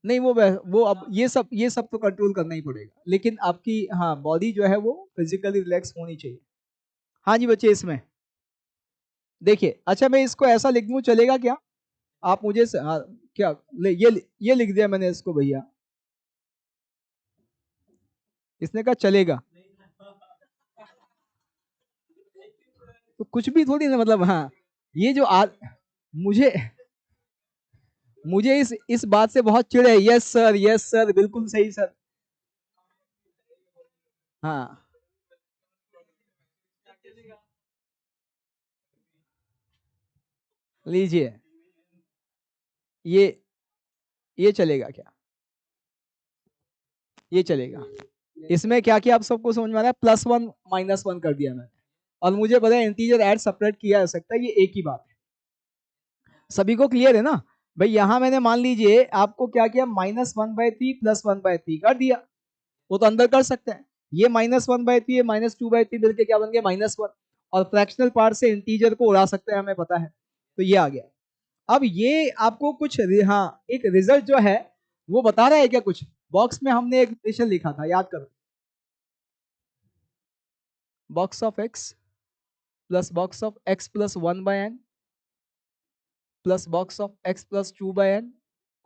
नहीं वो अब ये सब तो कंट्रोल करना ही पड़ेगा, लेकिन आपकी हाँ बॉडी जो है वो फिजिकली रिलैक्स होनी चाहिए। हाँ जी बच्चे, इसमें देखिए, अच्छा मैं इसको ऐसा लिख दूं चलेगा क्या? आप मुझे हाँ, क्या ये लिख दिया मैंने इसको भैया, इसने कहा चलेगा, तो कुछ भी थोड़ी ना मतलब, हाँ ये जो मुझे मुझे इस बात से बहुत चिढ़ है। यस सर, यस सर, बिल्कुल सही सर। हाँ लीजिए, ये ये चलेगा क्या? ये चलेगा। इसमें क्या किया आप सबको समझ में आ रहा है? +1 - 1 कर दिया मैंने, और मुझे पता है इंटीजर ऐड सेपरेट किया जा सकता है, ये एक ही बात है। सभी को क्लियर है ना? भाई यहाँ मैंने मान लीजिए आपको क्या किया, -1/3 +1/3 कर दिया, वो तो अंदर कर सकते हैं। ये -1/3, ये -2/3 मिलके क्या बन गया, -1। और फ्रैक्शनल पार्ट से इंटीजर को उड़ा सकते हैं, हमें पता है, तो ये आ गया। अब ये आपको कुछ हाँ एक रिजल्ट जो है वो बता रहा है क्या कुछ? बॉक्स में हमने एक रिलेशन लिखा था, याद करो। Box of X plus box of x+1/n plus box of x+2/n,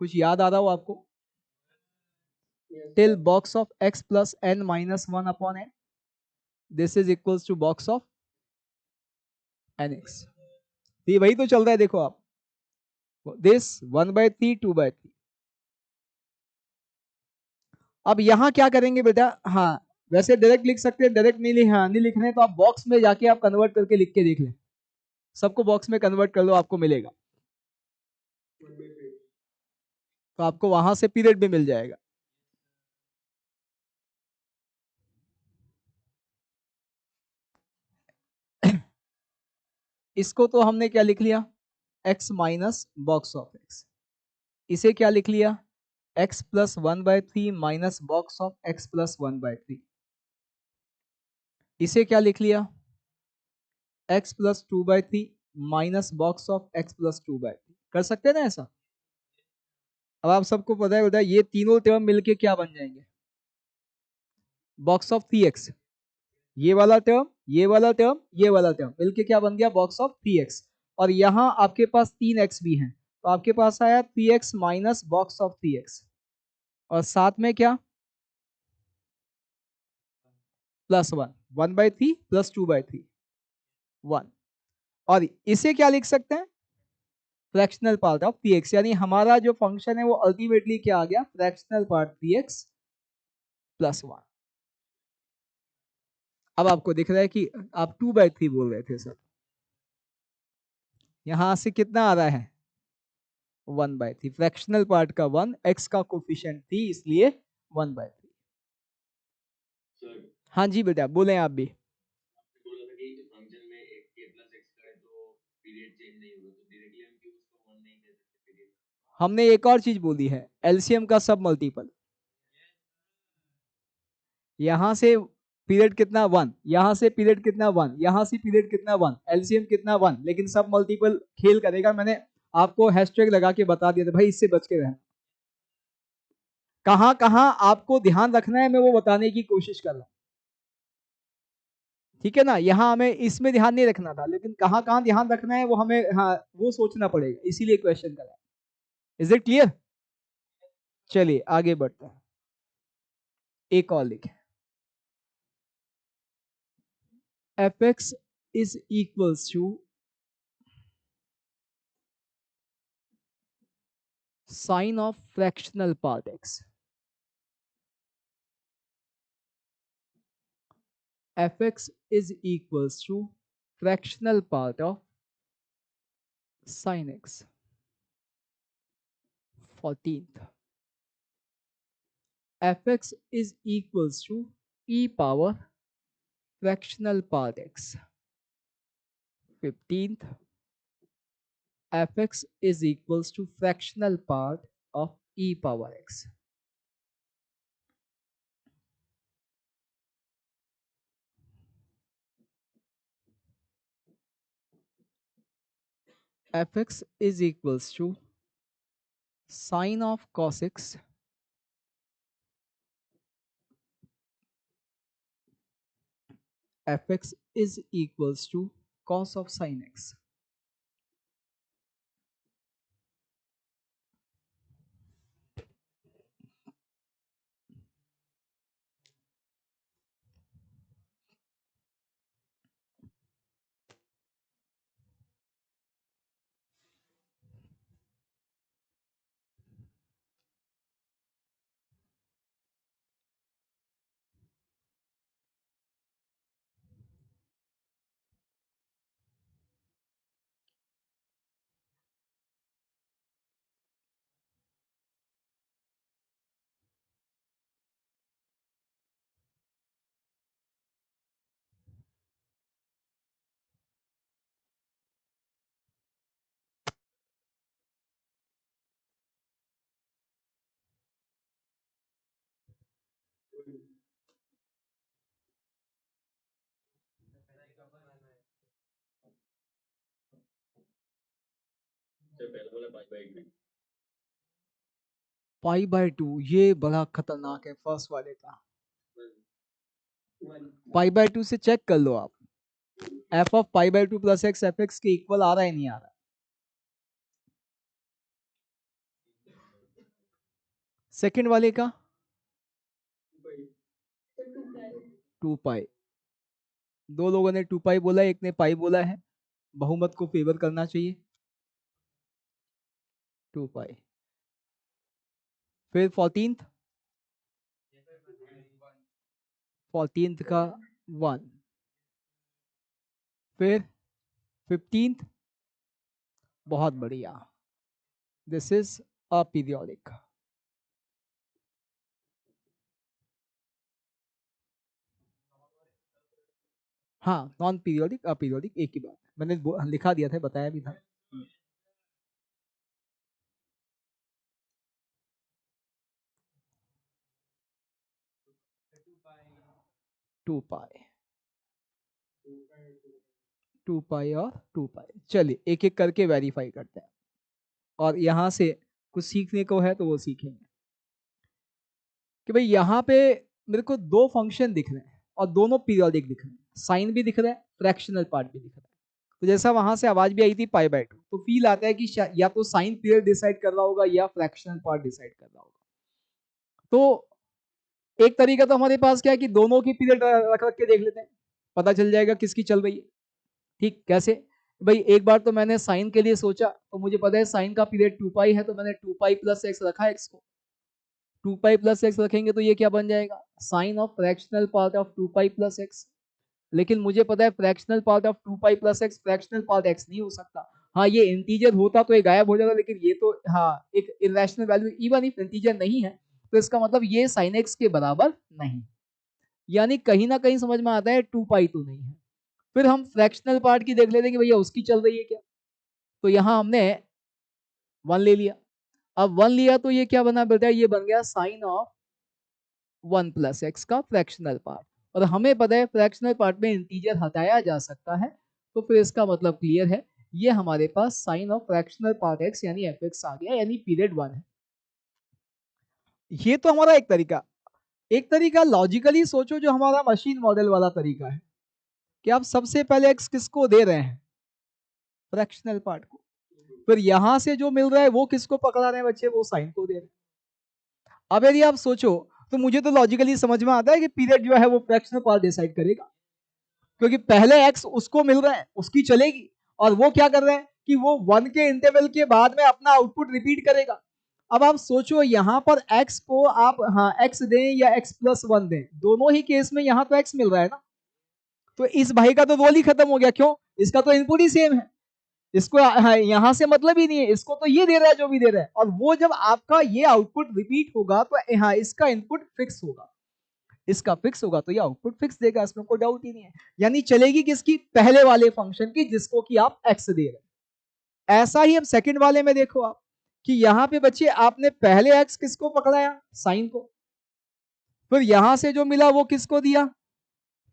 कुछ याद आ रहा हो आपको? Till box of x+n-1/n, this is equals to box of nx। ये वही तो चल रहा है, देखो आप, दिस 1/3 2/3। अब यहाँ क्या करेंगे बेटा, हाँ वैसे डायरेक्ट लिख सकते हैं, डायरेक्ट नहीं हाँ नहीं लिखने तो आप बॉक्स में जाके आप कन्वर्ट करके लिख के देख लें, सबको बॉक्स में कन्वर्ट कर लो, आपको मिलेगा, तो आपको वहां से पीरियड भी मिल जाएगा। इसको तो हमने क्या लिख लिया, x minus box of x. इसे क्या लिख लिया, x plus 1/3 minus box of x plus 1/3। इसे क्या लिख लिया, x plus 2/3 minus box of x plus 2/3। कर सकते हैं ना ऐसा। अब आप सबको पता है, बताया ये तीनों टर्म मिलके क्या बन जाएंगे, बॉक्स ऑफ 3x। ये वाला टर्म, ये वाला टर्म, ये वाला टर्म मिलके क्या बन गया, बॉक्स ऑफ 3x। और यहां आपके पास 3x भी है, तो आपके पास आया 3x minus box of 3x। और साथ में क्या, प्लस 1/3 प्लस 2/3 1। और इसे क्या लिख सकते हैं, फ्रैक्शनल पार्ट ऑफ 3x। यानी हमारा जो फंक्शन है वो अल्टीमेटली क्या आ गया, फ्रैक्शनल पार्ट 3x प्लस 1। अब आपको दिख रहा है कि आप 2/3 बोल रहे थे सर, यहां से कितना आ रहा है 1/3, फ्रैक्शनल पार्ट का 1, x का कोफिशिएंट 3, इसलिए 1/3। हाँ जी बेटा बोले आप भी। हमने एक और चीज बोली है, एलसीएम का सब मल्टीपल। यहां से पीरियड कितना 1, यहां से पीरियड कितना 1, यहां से पीरियड कितना 1, एलसीएम कितना 1, लेकिन सब मल्टीपल खेल करेगा। मैंने आपको हैशटैग लगा के बता दिया था भाई, इससे बच के रहना। कहां कहां आपको ध्यान रखना है मैं वो बताने की कोशिश कर रहा हूं, ठीक है ना। यहां हमें इसमें ध्यान नहीं रखना था, लेकिन कहां कहां ध्यान रखना है वो हमें, हाँ वो सोचना पड़ेगा, इसीलिए क्वेश्चन करा। Is it clear. चलिए आगे बढ़ते हैं, एक और लिखें, F X is equals to sine of fractional part X. fx is equals to fractional part of sin x। 14th, fx is equals to e power fractional part x। 15th, fx is equals to fractional part of e power x। fx is equals to sine of cos x fx is equals to cos of sin x। π/2 ये बड़ा खतरनाक है first वाले का। π/2 से check कर लो आप, F of π/2 plus X F X के इक्वल आ रहा है नहीं आ रहा। सेकंड वाले का 2π, दो लोगों ने 2π बोला, एक ने पाई बोला है, बहुमत को फेवर करना चाहिए। 2π, फिर 14th, 14th का 1, फिर 15th, बहुत बढ़िया, दिस इज अपीरियोडिक। हाँ नॉन पीरियोडिक अपीरियोडिक एक ही बात, मैंने लिखा दिया था, बताया भी था। 2 पाई, 2 पाई और 2 पाई। चलिए एक एक करके वेरीफाई करते हैं, और यहां से कुछ सीखने को है तो वो सीखेंगे कि भाई यहाँ पे मेरे को दो फंक्शन दिख रहे हैं और दोनों पीरियोडिक दिख रहे हैं, साइन भी दिख रहा है, फ्रैक्शनल पार्ट भी दिख रहा है। तो जैसा वहां से आवाज भी आई थी पाई बाय 2, तो फील आता है कि या तो साइन पीरियड डिसाइड कर रहा होगा या फ्रैक्शनल पार्ट डिसाइड कर रहा होगा। तो एक तरीका तो हमारे पास क्या है कि दोनों की पीरियड रख रख के देख लेते हैं, पता चल जाएगा किसकी चल रही है। ठीक, कैसे भाई, एक बार तो मैंने साइन के लिए सोचा, तो मुझे पता है साइन का पीरियड 2 पाई है, तो मैंने 2 पाई प्लस एक्स रखा एक्स को। 2 पाई प्लस एक्स रखेंगे तो ये क्या बन जाएगा, sine of fractional part of 2 pi plus X. लेकिन मुझे पता है fractional part of 2 pi plus X fractional part X नहीं हो सकता। हाँ, ये इंटीजर होता तो ये गायब हो जाता, लेकिन ये तो हाँ एक irrational value, even if integer नहीं है तो इसका मतलब ये साइन एक्स के बराबर नहीं, यानी कहीं ना कहीं समझ में आता है 2 पाई तो नहीं है। फिर हम फ्रैक्शनल पार्ट की देख लेते हैं कि भैया उसकी चल रही है क्या, तो यहाँ हमने 1 ले लिया। अब 1 लिया तो ये क्या बना बेटा, ये बन गया साइन ऑफ 1 प्लस एक्स का फ्रैक्शनल पार्ट, और हमें पता है फ्रैक्शनल पार्ट में इंटीजर हटाया जा सकता है, तो फिर इसका मतलब क्लियर है, ये हमारे पास sine of fractional part X यानी एफ एक्स आ गया, यानी पीरियड 1 है। ये तो हमारा एक तरीका। एक तरीका लॉजिकली सोचो, जो हमारा मशीन मॉडल वाला तरीका है कि आप सबसे पहले एक्स किसको दे रहे हैं, फ्रैक्शनल पार्ट को, फिर यहां से जो मिल रहा है वो किसको पकड़ा रहे हैं बच्चे, वो साइन को दे रहे हैं। अब यदि आप सोचो तो मुझे तो लॉजिकली समझ में आता है कि पीरियड जो है वो फ्रैक्शनल पार्ट डिसाइड करेगा, क्योंकि पहले एक्स उसको मिल रहा है, उसकी चलेगी, और वो क्या कर रहे हैं कि वो 1 के इंटरवल के बाद में अपना आउटपुट रिपीट करेगा। अब आप सोचो यहाँ पर एक्स को आप हाँ एक्स दें या एक्स प्लस 1 दें, दोनों ही केस में यहाँ तो एक्स मिल रहा है ना, तो इस भाई का तो रोल ही खत्म हो गया। क्यों, इसका तो इनपुट ही सेम है, इसको हाँ, यहाँ से मतलब ही नहीं है, इसको तो ये दे रहा है जो भी दे रहा है, और वो जब आपका ये आउटपुट रिपीट होगा तो हाँ इसका इनपुट फिक्स होगा, इसका फिक्स होगा तो ये आउटपुट फिक्स देगा, इसमें कोई डाउट ही नहीं है। यानी चलेगी किसकी, पहले वाले फंक्शन की जिसको कि आप एक्स दे रहे हैं। ऐसा ही अब सेकंड वाले में देखो आप कि यहाँ पे बच्चे आपने पहले एक्स किसको पकड़ाया, साइन को, फिर यहां से जो मिला वो किसको दिया,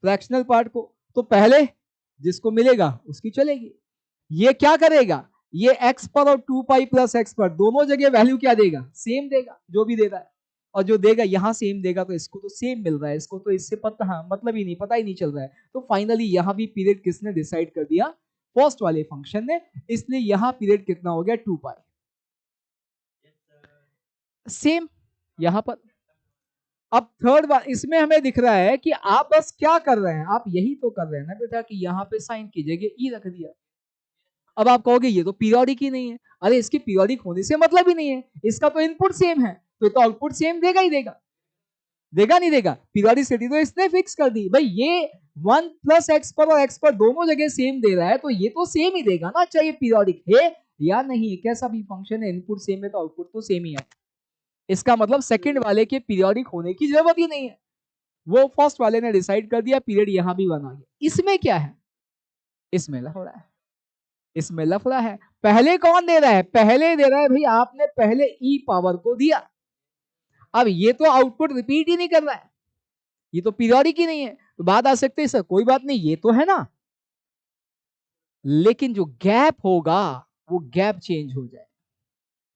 फ्रैक्शनल पार्ट को, तो पहले जिसको मिलेगा उसकी चलेगी। ये क्या करेगा, ये x पर और 2 पाई प्लस एक्स पर दोनों जगह वैल्यू क्या देगा, सेम देगा, जो भी दे रहा है, और जो देगा यहां सेम देगा, तो इसको तो सेम मिल रहा है, इसको तो इससे पता हाँ मतलब ही नहीं, पता ही नहीं चल रहा है। तो फाइनली यहां भी पीरियड किसने डिसाइड कर दिया, फर्स्ट वाले फंक्शन ने, इसलिए यहां पीरियड कितना हो गया 2 पाई, सेम यहां पर। अब थर्ड बार इसमें हमें दिख रहा है कि आप बस क्या कर रहे हैं, आप यही तो कर रहे हैं ना बेटा कि यहाँ पे साइन की जगह ई रख दिया। अब आप कहोगे ये तो पीरियोडिक ही नहीं है, अरे इसकी पीरियोडिक होने से मतलब ही नहीं है, इसका तो इनपुट सेम है, तो आउटपुट सेम देगा ही देगा, देगा नहीं देगा, पीरियोडिसिटी तो इसने फिक्स कर दी भाई, ये 1 प्लस एक्स पर और एक्स पर दोनों जगह सेम दे रहा है, तो ये तो सेम ही देगा ना, चाहे पीरियोडिक है या नहीं, कैसा भी फंक्शन है, इनपुट सेम है तो आउटपुट तो सेम ही है। इसका मतलब सेकंड वाले के पीरियोडिक होने की जरूरत ही नहीं है, वो फर्स्ट वाले ने डिसाइड कर दिया, पीरियड यहां भी बना गया। इसमें क्या है, इसमें लफड़ा है, इसमें लफड़ा है। पहले कौन दे रहा है, पहले दे रहा है भाई, आपने पहले ई पावर को दिया, अब ये तो आउटपुट रिपीट ही नहीं कर रहा है, ये तो पीरियोडिक ही नहीं है, तो बात आ सकती है सर कोई बात नहीं ये तो है ना, लेकिन जो गैप होगा वो गैप चेंज हो जाए।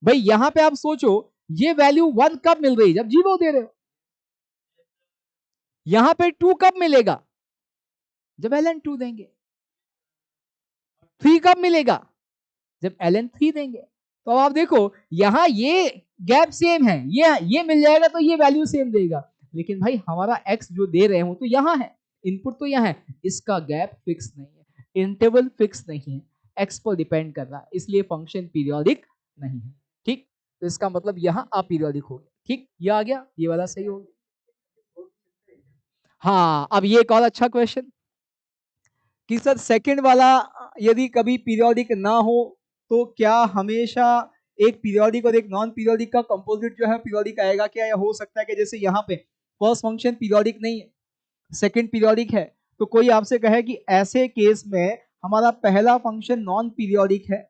भाई यहां पे आप सोचो, ये वैल्यू 1 कब मिल रही है, जब 0 दे रहे हो, यहां पे 2 कब मिलेगा, जब ln2 देंगे, 3 कब मिलेगा, जब ln3 देंगे। तो अब आप देखो यहां ये गैप सेम है, ये मिल जाएगा तो ये वैल्यू सेम देगा, लेकिन भाई हमारा x जो दे रहे हो तो यहां है, इनपुट तो यहां है, इसका गैप फिक्स नहीं है, इंटरवल फिक्स नहीं है, x पर डिपेंड कर रहा है, इसलिए फंक्शन पीरियोडिक नहीं है। ठीक, तो इसका मतलब यहां अपीरियोडिक हो गया। ठीक, ये आ गया, ये वाला सही हो गया। हाँ, अब ये एक और अच्छा क्वेश्चन कि सर सेकंड वाला यदि कभी पीरियोडिक ना हो तो क्या हमेशा एक पीरियोडिक और एक नॉन पीरियोडिक का कंपोजिट जो है पीरियोडिक आएगा क्या, या हो सकता है कि जैसे यहाँ पे फर्स्ट फंक्शन पीरियोडिक नहीं है, सेकंड पीरियोडिक है, तो कोई आपसे कहे कि ऐसे केस में हमारा पहला फंक्शन नॉन पीरियोडिक है,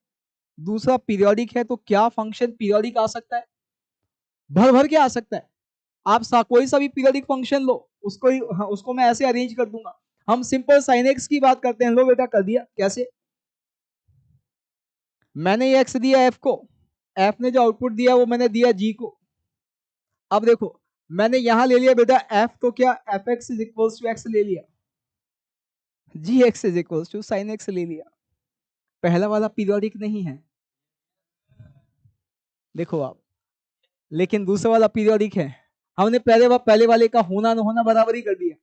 दूसरा पीरियोडिक है, तो क्या फंक्शन पीरियोडिक आ सकता है, भर भर के आ सकता है। आप कोई सा भी पीरियोडिक फंक्शन लो, उसको हाँ, उसको मैं ऐसे अरेंज कर दूंगा। हम सिंपल साइन एक्स की बात करते हैं। लो बेटा कर दिया। कैसे? मैंने ये एक्स दिया एफ को, एफ ने जो आउटपुट दिया वो मैंने दिया जी को। अब देखो मैंने यहां ले लिया बेटा एफ, तो क्या F X is equals to X ले लिया, G X is equals to sine X ले लिया। पहला वाला पीरियोडिक नहीं है, देखो आप, लेकिन दूसरा वाला पीरियोडिक है। हमने पहले वाले का होना न होना बराबर ही कर दिया,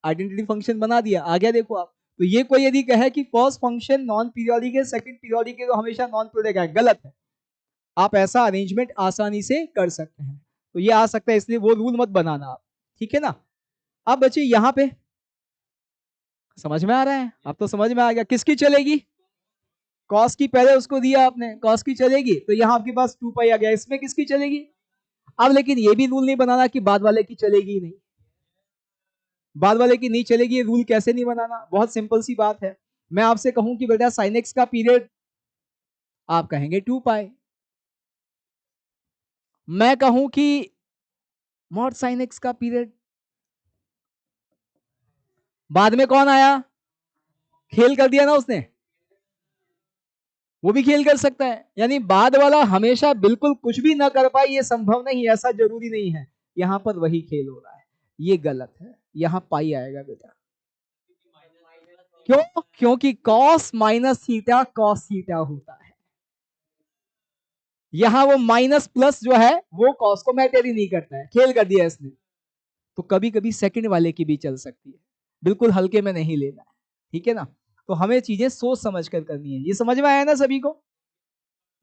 आइडेंटिटी फंक्शन बना दिया। आ गया देखो आप। तो ये कोई यदि कहे कि फर्स्ट फंक्शन नॉन पीरियोडिक है, सेकंड पीरियोडिक है, तो हमेशा नॉन पीरियोडिक है, गलत है। आप ऐसा अरेंजमेंट आसानी से कर सकते हैं, तो ये आ सकता है, इसलिए वो रूल मत बनाना आप, ठीक है ना। अब बच्चे यहाँ पे समझ में आ रहा है? अब तो समझ में आ गया किसकी चलेगी, कॉस की पहले उसको दिया आपने, कॉस की चलेगी, तो यहाँ आपके पास 2 पाई आ गया, इसमें किसकी चलेगी। अब लेकिन ये भी रूल नहीं बनाना कि बाद वाले की चलेगी ही नहीं, बाद वाले की नहीं चलेगी, ये रूल कैसे नहीं बनाना, बहुत सिंपल सी बात है। मैं आपसे कहूं कि बेटा साइन एक्स का पीरियड, आप कहेंगे 2 पाई। मैं कहूं कि मॉड साइन एक्स का पीरियड, बाद में कौन आया, खेल कर दिया ना उसने, वो भी खेल कर सकता है। यानी बाद वाला हमेशा बिल्कुल कुछ भी ना कर पाए, ये संभव नहीं, ऐसा जरूरी नहीं है। यहां पर वही खेल हो रहा है, ये गलत है। यहां पाई आएगा बेटा, क्यों? क्योंकि cos minus theta cos theta होता है। यहां वो माइनस प्लस जो है वो कॉस को मैटर ही नहीं करता है, खेल कर दिया इसने। तो कभी कभी सेकंड वाले की भी चल सकती है, बिल्कुल हल्के में नहीं लेना है, ठीक है ना। तो हमें चीजें सोच समझ कर करनी है। ये समझ में आया ना सभी को?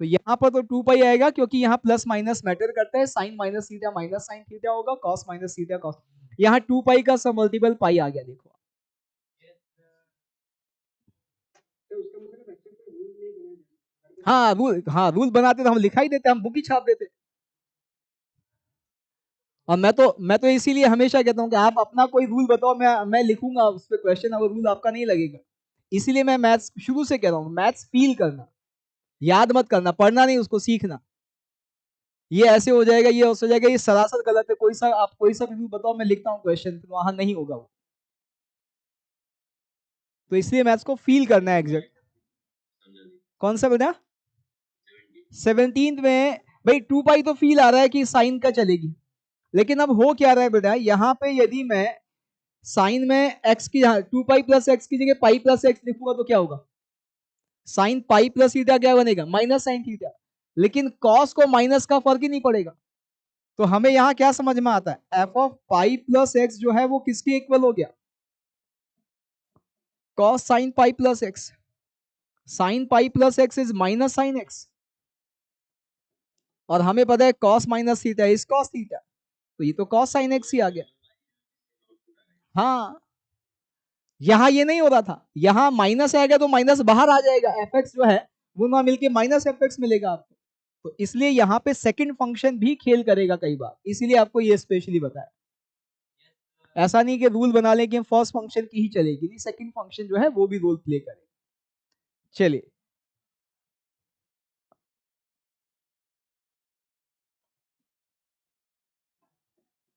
तो यहाँ पर तो 2 पाई आएगा, क्योंकि यहाँ प्लस माइनस मैटर करता है, sine minus theta minus sine theta होगा, कॉस माइनस थीटा कॉस। यहाँ 2 पाई का सब मल्टीपल पाई आ गया, देखो। हाँ रूल बनाते तो हम लिखा ही देते, हम बुक ही छाप देते। और मैं तो इसीलिए हमेशा कहता हूँ कि आप अपना कोई रूल बताओ, मैं लिखूंगा उस पर क्वेश्चन, अगर रूल आपका नहीं लगेगा। इसीलिए मैं मैथ्स शुरू से कह रहा हूँ, मैथ्स फील करना, याद मत करना, पढ़ना नहीं, उसको सीखना। ये ऐसे हो जाएगा, ये हो जाएगा, ये सरासर गलत है। आप कोई सा भी रूल बताओ, मैं लिखता हूँ क्वेश्चन, फिर वहां नहीं होगा वो। तो इसलिए मैथ्स को फील करना है एग्जैक्ट। कौन सा बेटा? 17 में भाई 2 पाई तो फील आ रहा है कि साइन का चलेगी, लेकिन अब हो क्या रहा है बेटा, यहाँ पे यदि मैं साइन में एक्स की 2 पाई प्लस एक्स की जगह पाई प्लस एक्स लिखूंगा तो क्या होगा, साइन पाई प्लस थीटा क्या बनेगा, माइनस साइन थीटा। लेकिन कॉस को माइनस का फर्क ही नहीं पड़ेगा। तो हमें यहाँ क्या समझ में आता है, F of pi plus x जो है वो किसके इक्वल हो गया, cos sine pi plus x. Sine pi plus X is minus sine x, और हमें पता है cos minus theta is cos theta, तो ये तो कॉस साइन एक्स ही आ गया। हाँ, यहां ये नहीं हो रहा था, यहां माइनस आएगा तो माइनस बाहर आ जाएगा, एफ एक्स जो है वो ना मिलके माइनस एफ एक्स मिलेगा आपको। तो इसलिए यहाँ पे सेकंड फंक्शन भी खेल करेगा कई बार, इसीलिए आपको ये स्पेशली बताया। ऐसा नहीं कि रूल बना लें कि फर्स्ट फंक्शन की ही चलेगी, नहीं, सेकंड फंक्शन जो है वो भी रोल प्ले करेगा। चलिए,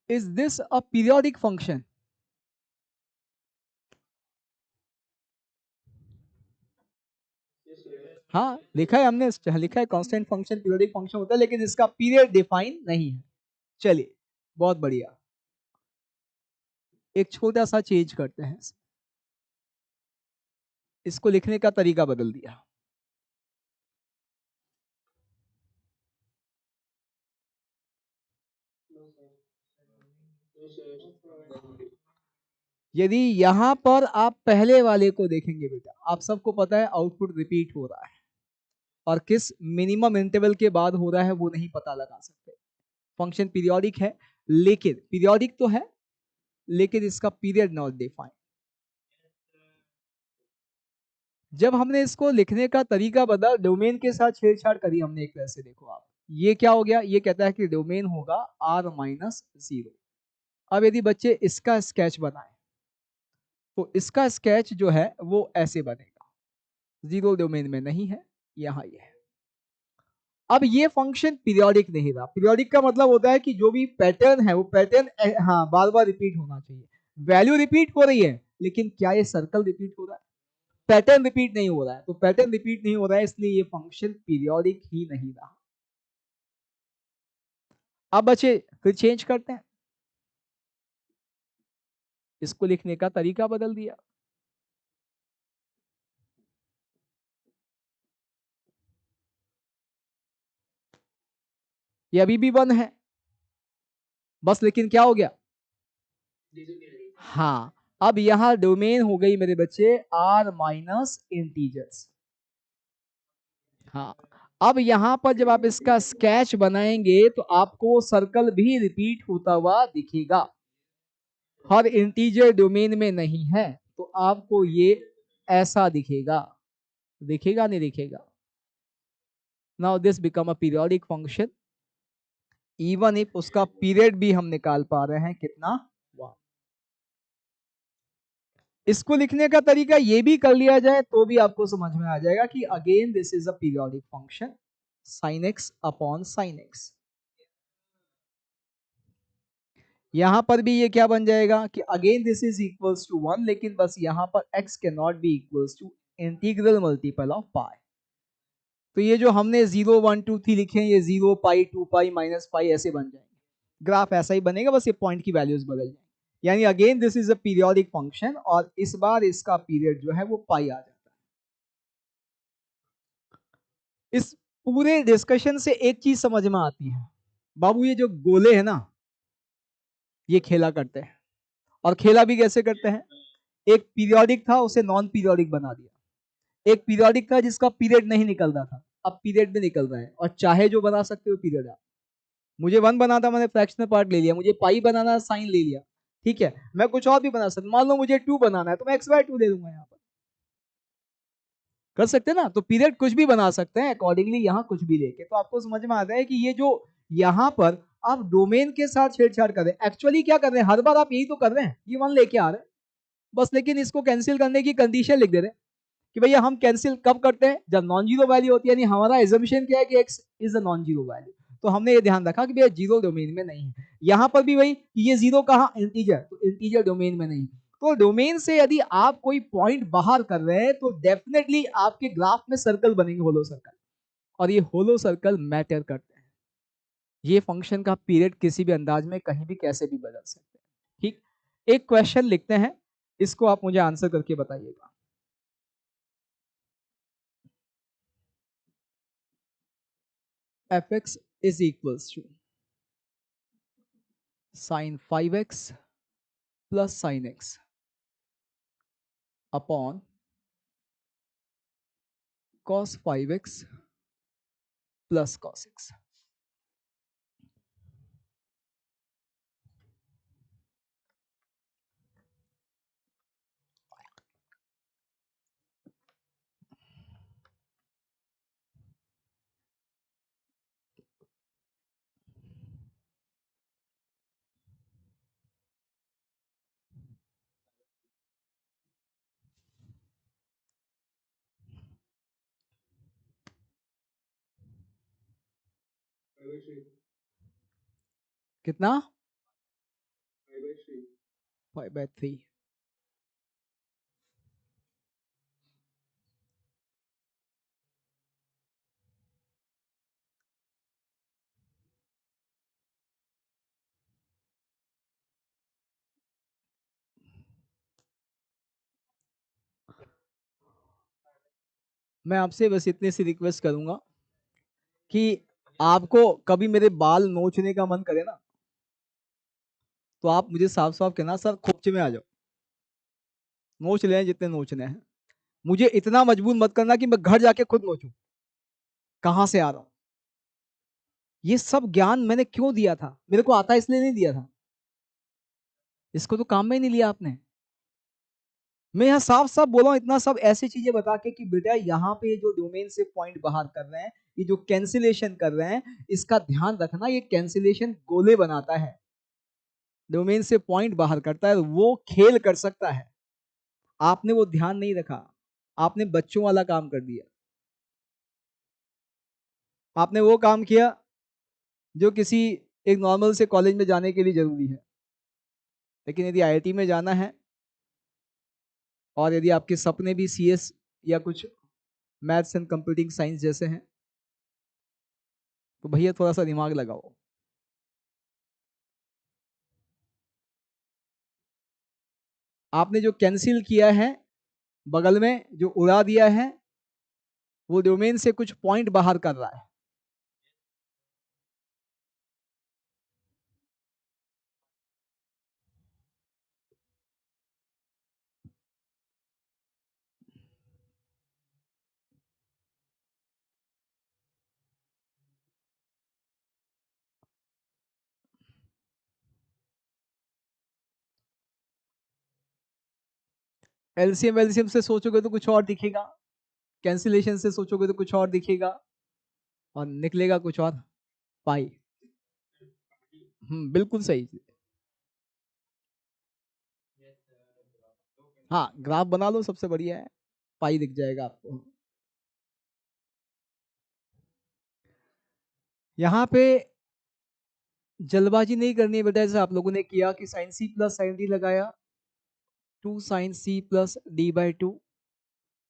is this a periodic function? हाँ लिखा है हमने, लिखा है कांस्टेंट फंक्शन पीरियोडिक फंक्शन होता है, लेकिन इसका पीरियड डिफाइन नहीं है। चलिए, बहुत बढ़िया। एक छोटा सा चेंज करते हैं, इसको लिखने का तरीका बदल दिया। यदि यहां पर आप पहले वाले को देखेंगे बेटा, आप सबको पता है आउटपुट रिपीट हो रहा है, और किस मिनिमम इंटरवल के बाद हो रहा है वो नहीं पता लगा सकते। फंक्शन पीरियोडिक है, लेकिन पीरियोडिक तो है, लेकिन इसका पीरियड नॉट डिफाइंड। जब हमने इसको लिखने का तरीका बदला, डोमेन के साथ छेड़छाड़ करी हमने एक तरह से, देखो आप, ये क्या हो गया, ये कहता है कि डोमेन होगा r-0। अब यदि बच्चे इसका स्केच बनाए, तो इसका स्केच जो है वो ऐसे बनेगा, जीरो डोमेन में नहीं है, यहां ये है। अब ये फंक्शन पीरियोडिक नहीं रहा। पीरियोडिक का मतलब होता है कि जो भी पैटर्न है वो पैटर्न हाँ बार बार रिपीट होना चाहिए। वैल्यू रिपीट हो रही है लेकिन क्या ये सर्कल रिपीट हो रहा है? पैटर्न रिपीट नहीं हो रहा है। तो पैटर्न रिपीट नहीं हो रहा है इसलिए ये फंक्शन पीरियोडिक ही नहीं रहा। अब बच्चे फिर चेंज करते हैं, इसको लिखने का तरीका बदल दिया। ये अभी भी 1 है बस, लेकिन क्या हो गया? हाँ, अब यहां डोमेन हो गई मेरे बच्चे r माइनस इंटीजर्स। हाँ, अब यहां पर जब आप इसका स्केच बनाएंगे तो आपको सर्कल भी रिपीट होता हुआ दिखेगा। हर इंटीजर डोमेन में नहीं है तो आपको ये ऐसा दिखेगा। दिखेगा नहीं दिखेगा? Now this become a periodic function even if उसका पीरियड भी हम निकाल पा रहे हैं कितना। इसको लिखने का तरीका ये भी कर लिया जाए तो भी आपको समझ में आ जाएगा कि again this is a periodic function sin x upon sin x। यहां पर भी ये क्या बन जाएगा कि again this is equals to 1, लेकिन बस यहां पर x can not be equals to integral multiple of pi. तो ये जो हमने 0 1 2 3 लिखे हैं ये 0 पाई 2 पाई माइनस पाई ऐसे बन जाएंगे। ग्राफ ऐसा ही बनेगा, बस ये पॉइंट की वैल्यूज बदल जाएंगी। यानी again this is a periodic function और इस बार इसका पीरियड जो है वो पाई आ जाता है। इस पूरे डिस्कशन से एक चीज समझ में आती है, बाबू ये जो गोले हैं ना ये खेला करते हैं, और खेला भी कैसे करते हैं? एक पीरियोडिक था उसे नॉन पीरियोडिक बना दिया, एक पीरियोडिक था जिसका पीरियड नहीं निकल रहा था अब पीरियड में निकल रहा है, और चाहे जो बना सकते हो पीरियड आप। मुझे 1 बनाता मैंने फ्रैक्शनल पार्ट ले लिया, मुझे पाई बनाना साइन ले लिया, ठीक है। मैं कुछ और भी बना सकता, मान लो मुझे 2 बनाना है तो मैं x/2 दे दूंगा, यहाँ पर कर सकते हैं ना। तो पीरियड कुछ भी बना सकते हैं अकॉर्डिंगली, यहाँ कुछ भी लेके। तो आपको समझ में आता है कि ये जो यहाँ पर आप डोमेन के साथ छेड़छाड़ कर रहे हैं, एक्चुअली क्या कर रहे हैं, हर बार आप यही तो कर रहे हैं, ये 1 लेके आ रहे हैं बस, लेकिन इसको कैंसिल करने की कंडीशन लिख दे रहे हैं कि भैया हम कैंसिल कब करते हैं, जब नॉन जीरो वैल्यू होती है। यानी हमारा एजम्पशन क्या है कि x is a non zero value. तो हमने ये ध्यान रखा कि भैया जीरो डोमेन में नहीं है। यहां पर भी वही कि ये जीरो कहाँ, इंटीजर, तो इंटीजर डोमेन में नहीं। तो डोमेन से यदि आप कोई पॉइंट बाहर कर रहे हैं तो डेफिनेटली आपके ग्राफ में सर्कल बनेंगे, होलो सर्कल, और ये होलो सर्कल मैटर करते हैं। ये फंक्शन का पीरियड किसी भी अंदाज में कहीं भी कैसे भी बदल सकते हैं। ठीक, एक क्वेश्चन लिखते हैं, इसको आप मुझे आंसर करके बताइएगा। fx is equals to sin 5x plus sin x upon cos 5x plus cos x। कितना? 5/3। मैं आपसे बस इतने से रिक्वेस्ट करूंगा कि आपको कभी मेरे बाल नोचने का मन करे ना तो आप मुझे साफ साफ कहना, सर खोपचे में आ जाओ, नोच लें जितने नोचने हैं। मुझे इतना मजबूर मत करना कि मैं घर जाके खुद नोचूं कहां से आ रहा हूं। ये सब ज्ञान मैंने क्यों दिया था, मेरे को आता इसलिए नहीं दिया था, इसको तो काम में ही नहीं लिया आपने। मैं यहाँ साफ साफ बोला हूँ इतना सब ऐसी चीजें बता के कि बेटा यहाँ पे जो डोमेन से पॉइंट बाहर कर रहे हैं, ये जो कैंसिलेशन कर रहे हैं, इसका ध्यान रखना, ये कैंसिलेशन गोले बनाता है, डोमेन से पॉइंट बाहर करता है, वो खेल कर सकता है। आपने वो ध्यान नहीं रखा, आपने बच्चों वाला काम कर दिया। आपने वो काम किया जो किसी एक नॉर्मल से कॉलेज में जाने के लिए जरूरी है, लेकिन यदि आईआईटी में जाना है और यदि आपके सपने भी सीएस या कुछ मैथ्स एंड कंप्यूटिंग साइंस जैसे हैं, तो भैया थोड़ा सा दिमाग लगाओ। आपने जो कैंसिल किया है, बगल में जो उड़ा दिया है, वो डोमेन से कुछ पॉइंट बाहर कर रहा है। एलसीएम एलसीएम से सोचोगे तो कुछ और दिखेगा, कैंसिलेशन से सोचोगे तो कुछ और दिखेगा, और निकलेगा कुछ और। पाई। बिल्कुल सही। हाँ, ग्राफ बना लो, सबसे बढ़िया है, पाई दिख जाएगा आपको। यहाँ पे जल्दबाजी नहीं करनी है बेटा, जैसे आप लोगों ने किया कि sine C plus sine D लगाया, 2 sin c + d/2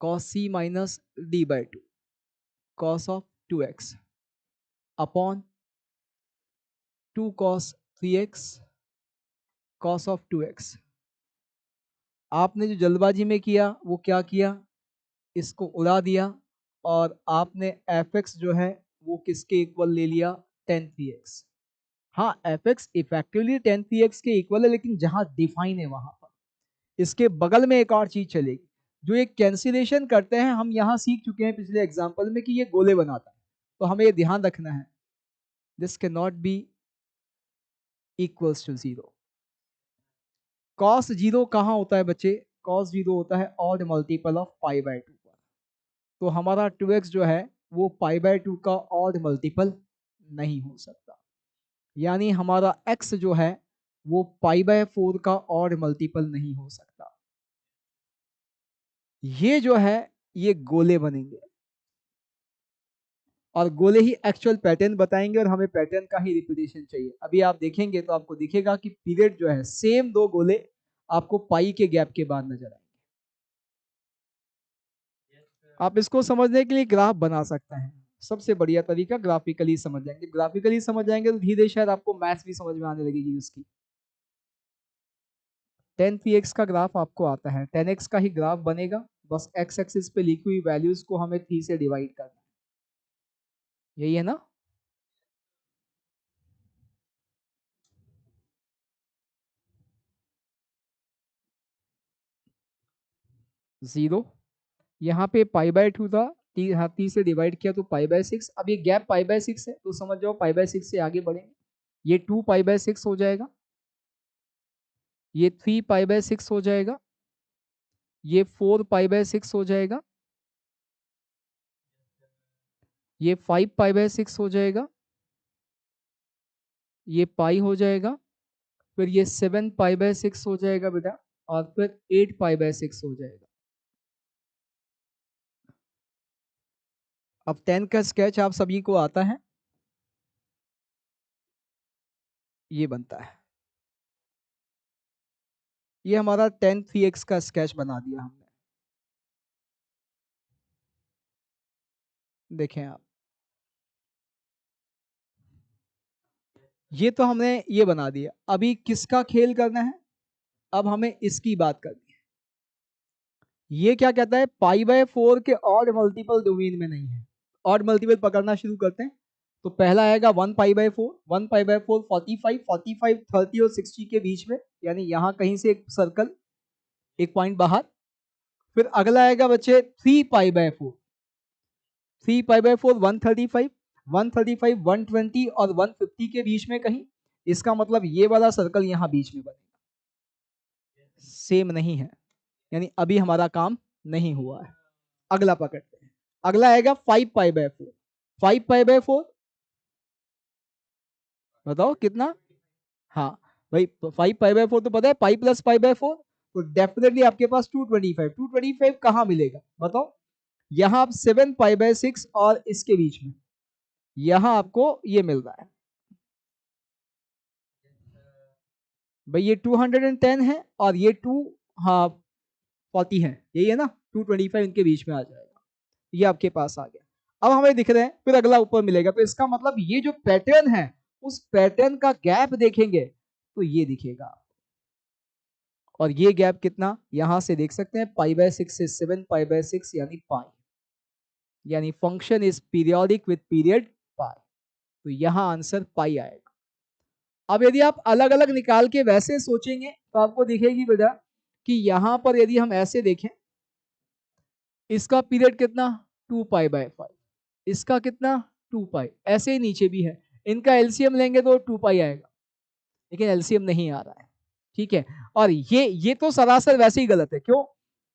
cos c - d/2 cos of 2x upon 2 cos 3x cos of 2x। आपने जो जल्दबाजी में किया वो क्या किया, इसको उड़ा दिया, और आपने एफ एक्स जो है वो किसके इक्वल ले लिया, 10 3x। हाँ, एफ एक्स इफेक्टिवली 10 3x के इक्वल है, लेकिन जहां डिफाइन है वहां पर इसके बगल में एक और चीज चलेगी। जो एक कैंसिलेशन करते हैं, हम यहाँ सीख चुके हैं पिछले एग्जाम्पल में कि ये गोले बनाता है, तो हमें ये ध्यान रखना है, this can not be equals to 0। Cos 0 कहाँ होता है बच्चे, कॉस 0 होता है ऑड मल्टीपल ऑफ पाई/2 पर। तो हमारा 2x जो है वो पाई/2 का ऑड मल्टीपल नहीं हो सकता, यानी हमारा x जो है वो पाई/4 का ऑड मल्टीपल नहीं हो सकता। ये जो है ये गोले बनेंगे, और गोले ही एक्चुअल पैटर्न बताएंगे, और हमें पैटर्न का ही रिपीटेशन चाहिए। अभी आप देखेंगे तो आपको दिखेगा कि पीरियड जो है सेम दो गोले आपको पाई के गैप के बाद नजर आएंगे। आप इसको समझने के लिए ग्राफ बना सकते हैं, सबसे बढ़िया तरीका ग्राफिकली समझ जाएंगे। ग्राफिकली समझ जाएंगे तो धीरे शायद आपको मैथ्स भी समझ में आने लगेगी उसकी। 10 3x का ग्राफ आपको आता है, 10x का ही ग्राफ बनेगा, बस x एक्सिस पे लिखी हुई वैल्यूज को हमें 3 से डिवाइड करना है, यही है ना। जीरो, यहाँ पे पाई/2 था, हाँ 3 से डिवाइड किया तो पाई/6। अब ये गैप पाई/6 है तो समझ जाओ पाई/6 से आगे बढ़ेंगे, ये 2 पाई/6 हो जाएगा, ये 3 पाई/6 हो जाएगा, ये 4 पाई/6 हो जाएगा, ये 5 पाई/6 हो जाएगा, ये पाई हो जाएगा, फिर ये 7 पाई/6 हो जाएगा बेटा, और फिर 8 पाई/6 हो जाएगा। अब 10 का स्केच आप सभी को आता है, ये बनता है, ये हमारा 10 3x का स्केच बना दिया हमने। देखें आप, ये तो हमने ये बना दिया। अभी किसका खेल करना है, अब हमें इसकी बात करनी है। ये क्या कहता है, पाई/4 के ऑड मल्टीपल डोमेन में नहीं है। ऑड मल्टीपल पकड़ना शुरू करते हैं, तो पहला आएगा 1 पाई/4, 1 पाई/4 45, 45 30 और 60 के बीच में, यानी यहाँ कहीं से एक सर्कल, एक पॉइंट बाहर। फिर अगला आएगा बच्चे 3 पाई/4, 3 पाई/4 135, 135 120 और 150 के बीच में कहीं, इसका मतलब ये वाला सर्कल यहाँ बीच में बनेगा। सेम नहीं है, यानी अभी हमारा काम नहीं हुआ है। अगला पकड़ते हैं, अगला आएगा 5 पाई/4, 5 पाई/4 बताओ कितना। हाँ भाई, 5 पाई/4 तो पता है, पाई प्लस पाई/4, तो डेफिनेटली आपके पास 225, 225 कहाँ मिलेगा बताओ, यहाँ आप 7 पाई/6 और इसके बीच में, यहां आपको ये मिल रहा है भाई, ये 210 है और ये 240 है, यही है ना, 225 इनके बीच में आ जाएगा, ये आपके पास आ गया। अब हमें दिख रहे हैं, फिर अगला ऊपर मिलेगा, तो इसका मतलब ये जो पैटर्न है उस पैटर्न का गैप देखेंगे तो ये दिखेगा, और ये गैप कितना, यहां से देख सकते हैं पाई/6 से 7 पाई/6 यानी पाई, यानी function is periodic with period pi, तो यहां आंसर पाई आएगा। अब यदि आप अलग अलग निकाल के वैसे सोचेंगे तो आपको दिखेगी बेटा कि यहां पर यदि हम ऐसे देखें, इसका पीरियड कितना 2 पाई/5, इसका कितना 2 पाई, ऐसे ही नीचे भी है, इनका एलसीएम लेंगे तो 2 पाई आएगा, लेकिन एलसीएम नहीं आ रहा है, ठीक है। और ये तो सरासर वैसे ही गलत है, क्यों,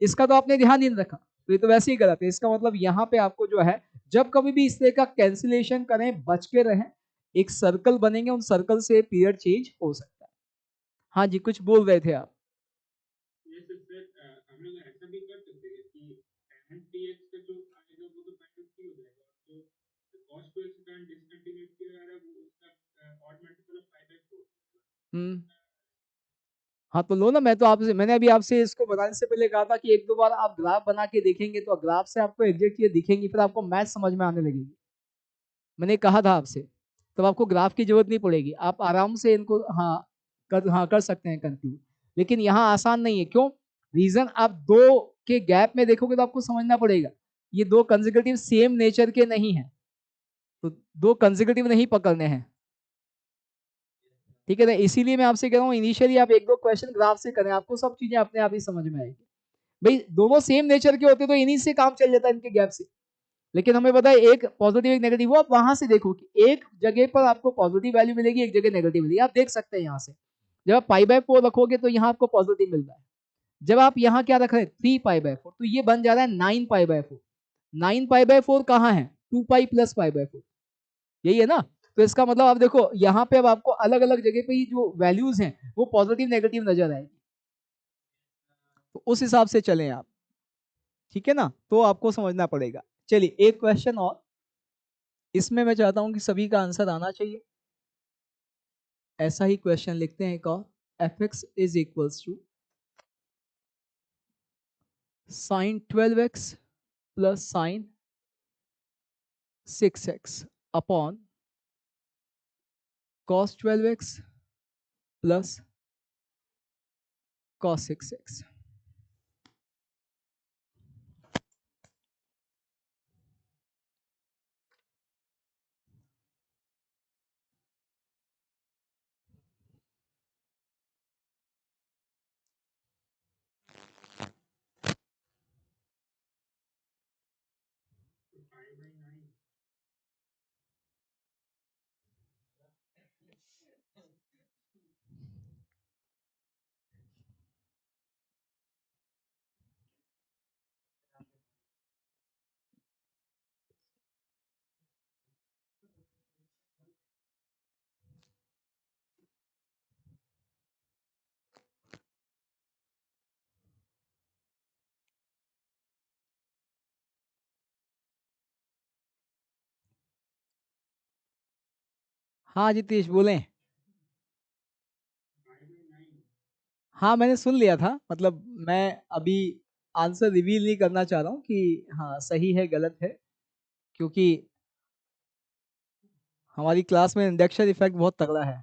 इसका तो आपने ध्यान ही नहीं रखा, तो ये तो वैसे ही गलत है। इसका मतलब यहाँ पे आपको जो है, जब कभी भी इस तरह का कैंसिलेशन करें बच के रहें, एक सर्कल बनेंगे, उन सर्कल से पीरियड चेंज हो सकता है। हाँ जी, कुछ बोल रहे थे आप। हम्म, हाँ तो लो ना, मैं तो आपसे, मैंने अभी आपसे इसको बताने से पहले कहा था कि एक दो बार आप ग्राफ बना के देखेंगे तो ग्राफ से आपको एग्जैक्ट ये दिखेंगी, फिर आपको मैथ समझ में आने लगेगी। मैंने कहा था आपसे, तब आपको ग्राफ की जरूरत नहीं पड़ेगी, आप आराम से इनको हाँ कर सकते हैं कंक्लूड। लेकिन यहाँ आसान नहीं है, क्यों, रीजन आप दो के गैप में देखोगे तो आपको समझना पड़ेगा, ये दो कंसेक्यूटिव सेम नेचर के नहीं है, तो दो कंसेक्यूटिव नहीं पकड़ने हैं, ठीक है ना। इसीलिए मैं आपसे कह रहा हूँ इनिशियली आप एक दो क्वेश्चन ग्राफ से करें, आपको सब चीजें अपने आप ही समझ में आएगी। भाई दोनों सेम नेचर के होते तो इन्हीं से काम चल जाता है, इनके गैप से। लेकिन हमें पता है एक पॉजिटिव एक नेगेटिव, वो आप वहां से देखो कि एक जगह पर आपको पॉजिटिव वैल्यू मिलेगी, एक जगह नेगेटिव मिलेगी, आप देख सकते हैं यहाँ से। जब आप पाई/4 रखोगे तो यहाँ आपको पॉजिटिव मिल रहा है, जब आप यहाँ क्या रख रहे हैं 3 पाई/4, तो ये बन जा रहा है 9 पाई/4। 9 पाई/4 कहाँ है, 2 पाई प्लस पाई/4, यही है ना। तो इसका मतलब आप देखो यहाँ पे अब आपको अलग अलग जगह पे ही जो वैल्यूज हैं वो पॉजिटिव नेगेटिव नजर आएगी, तो उस हिसाब से चलें आप, ठीक है ना, तो आपको समझना पड़ेगा। चलिए एक क्वेश्चन और, इसमें मैं चाहता हूं कि सभी का आंसर आना चाहिए। ऐसा ही क्वेश्चन लिखते हैं एक और, f(x) is equals to sin 12x plus sin 6x upon cos 12x plus cos 6x। हाँ जितेश बोलें। हाँ मैंने सुन लिया था, मतलब मैं अभी आंसर रिवील नहीं करना चाह रहा हूँ कि हाँ सही है गलत है, क्योंकि हमारी क्लास में इंडक्शन इफेक्ट बहुत तगड़ा है।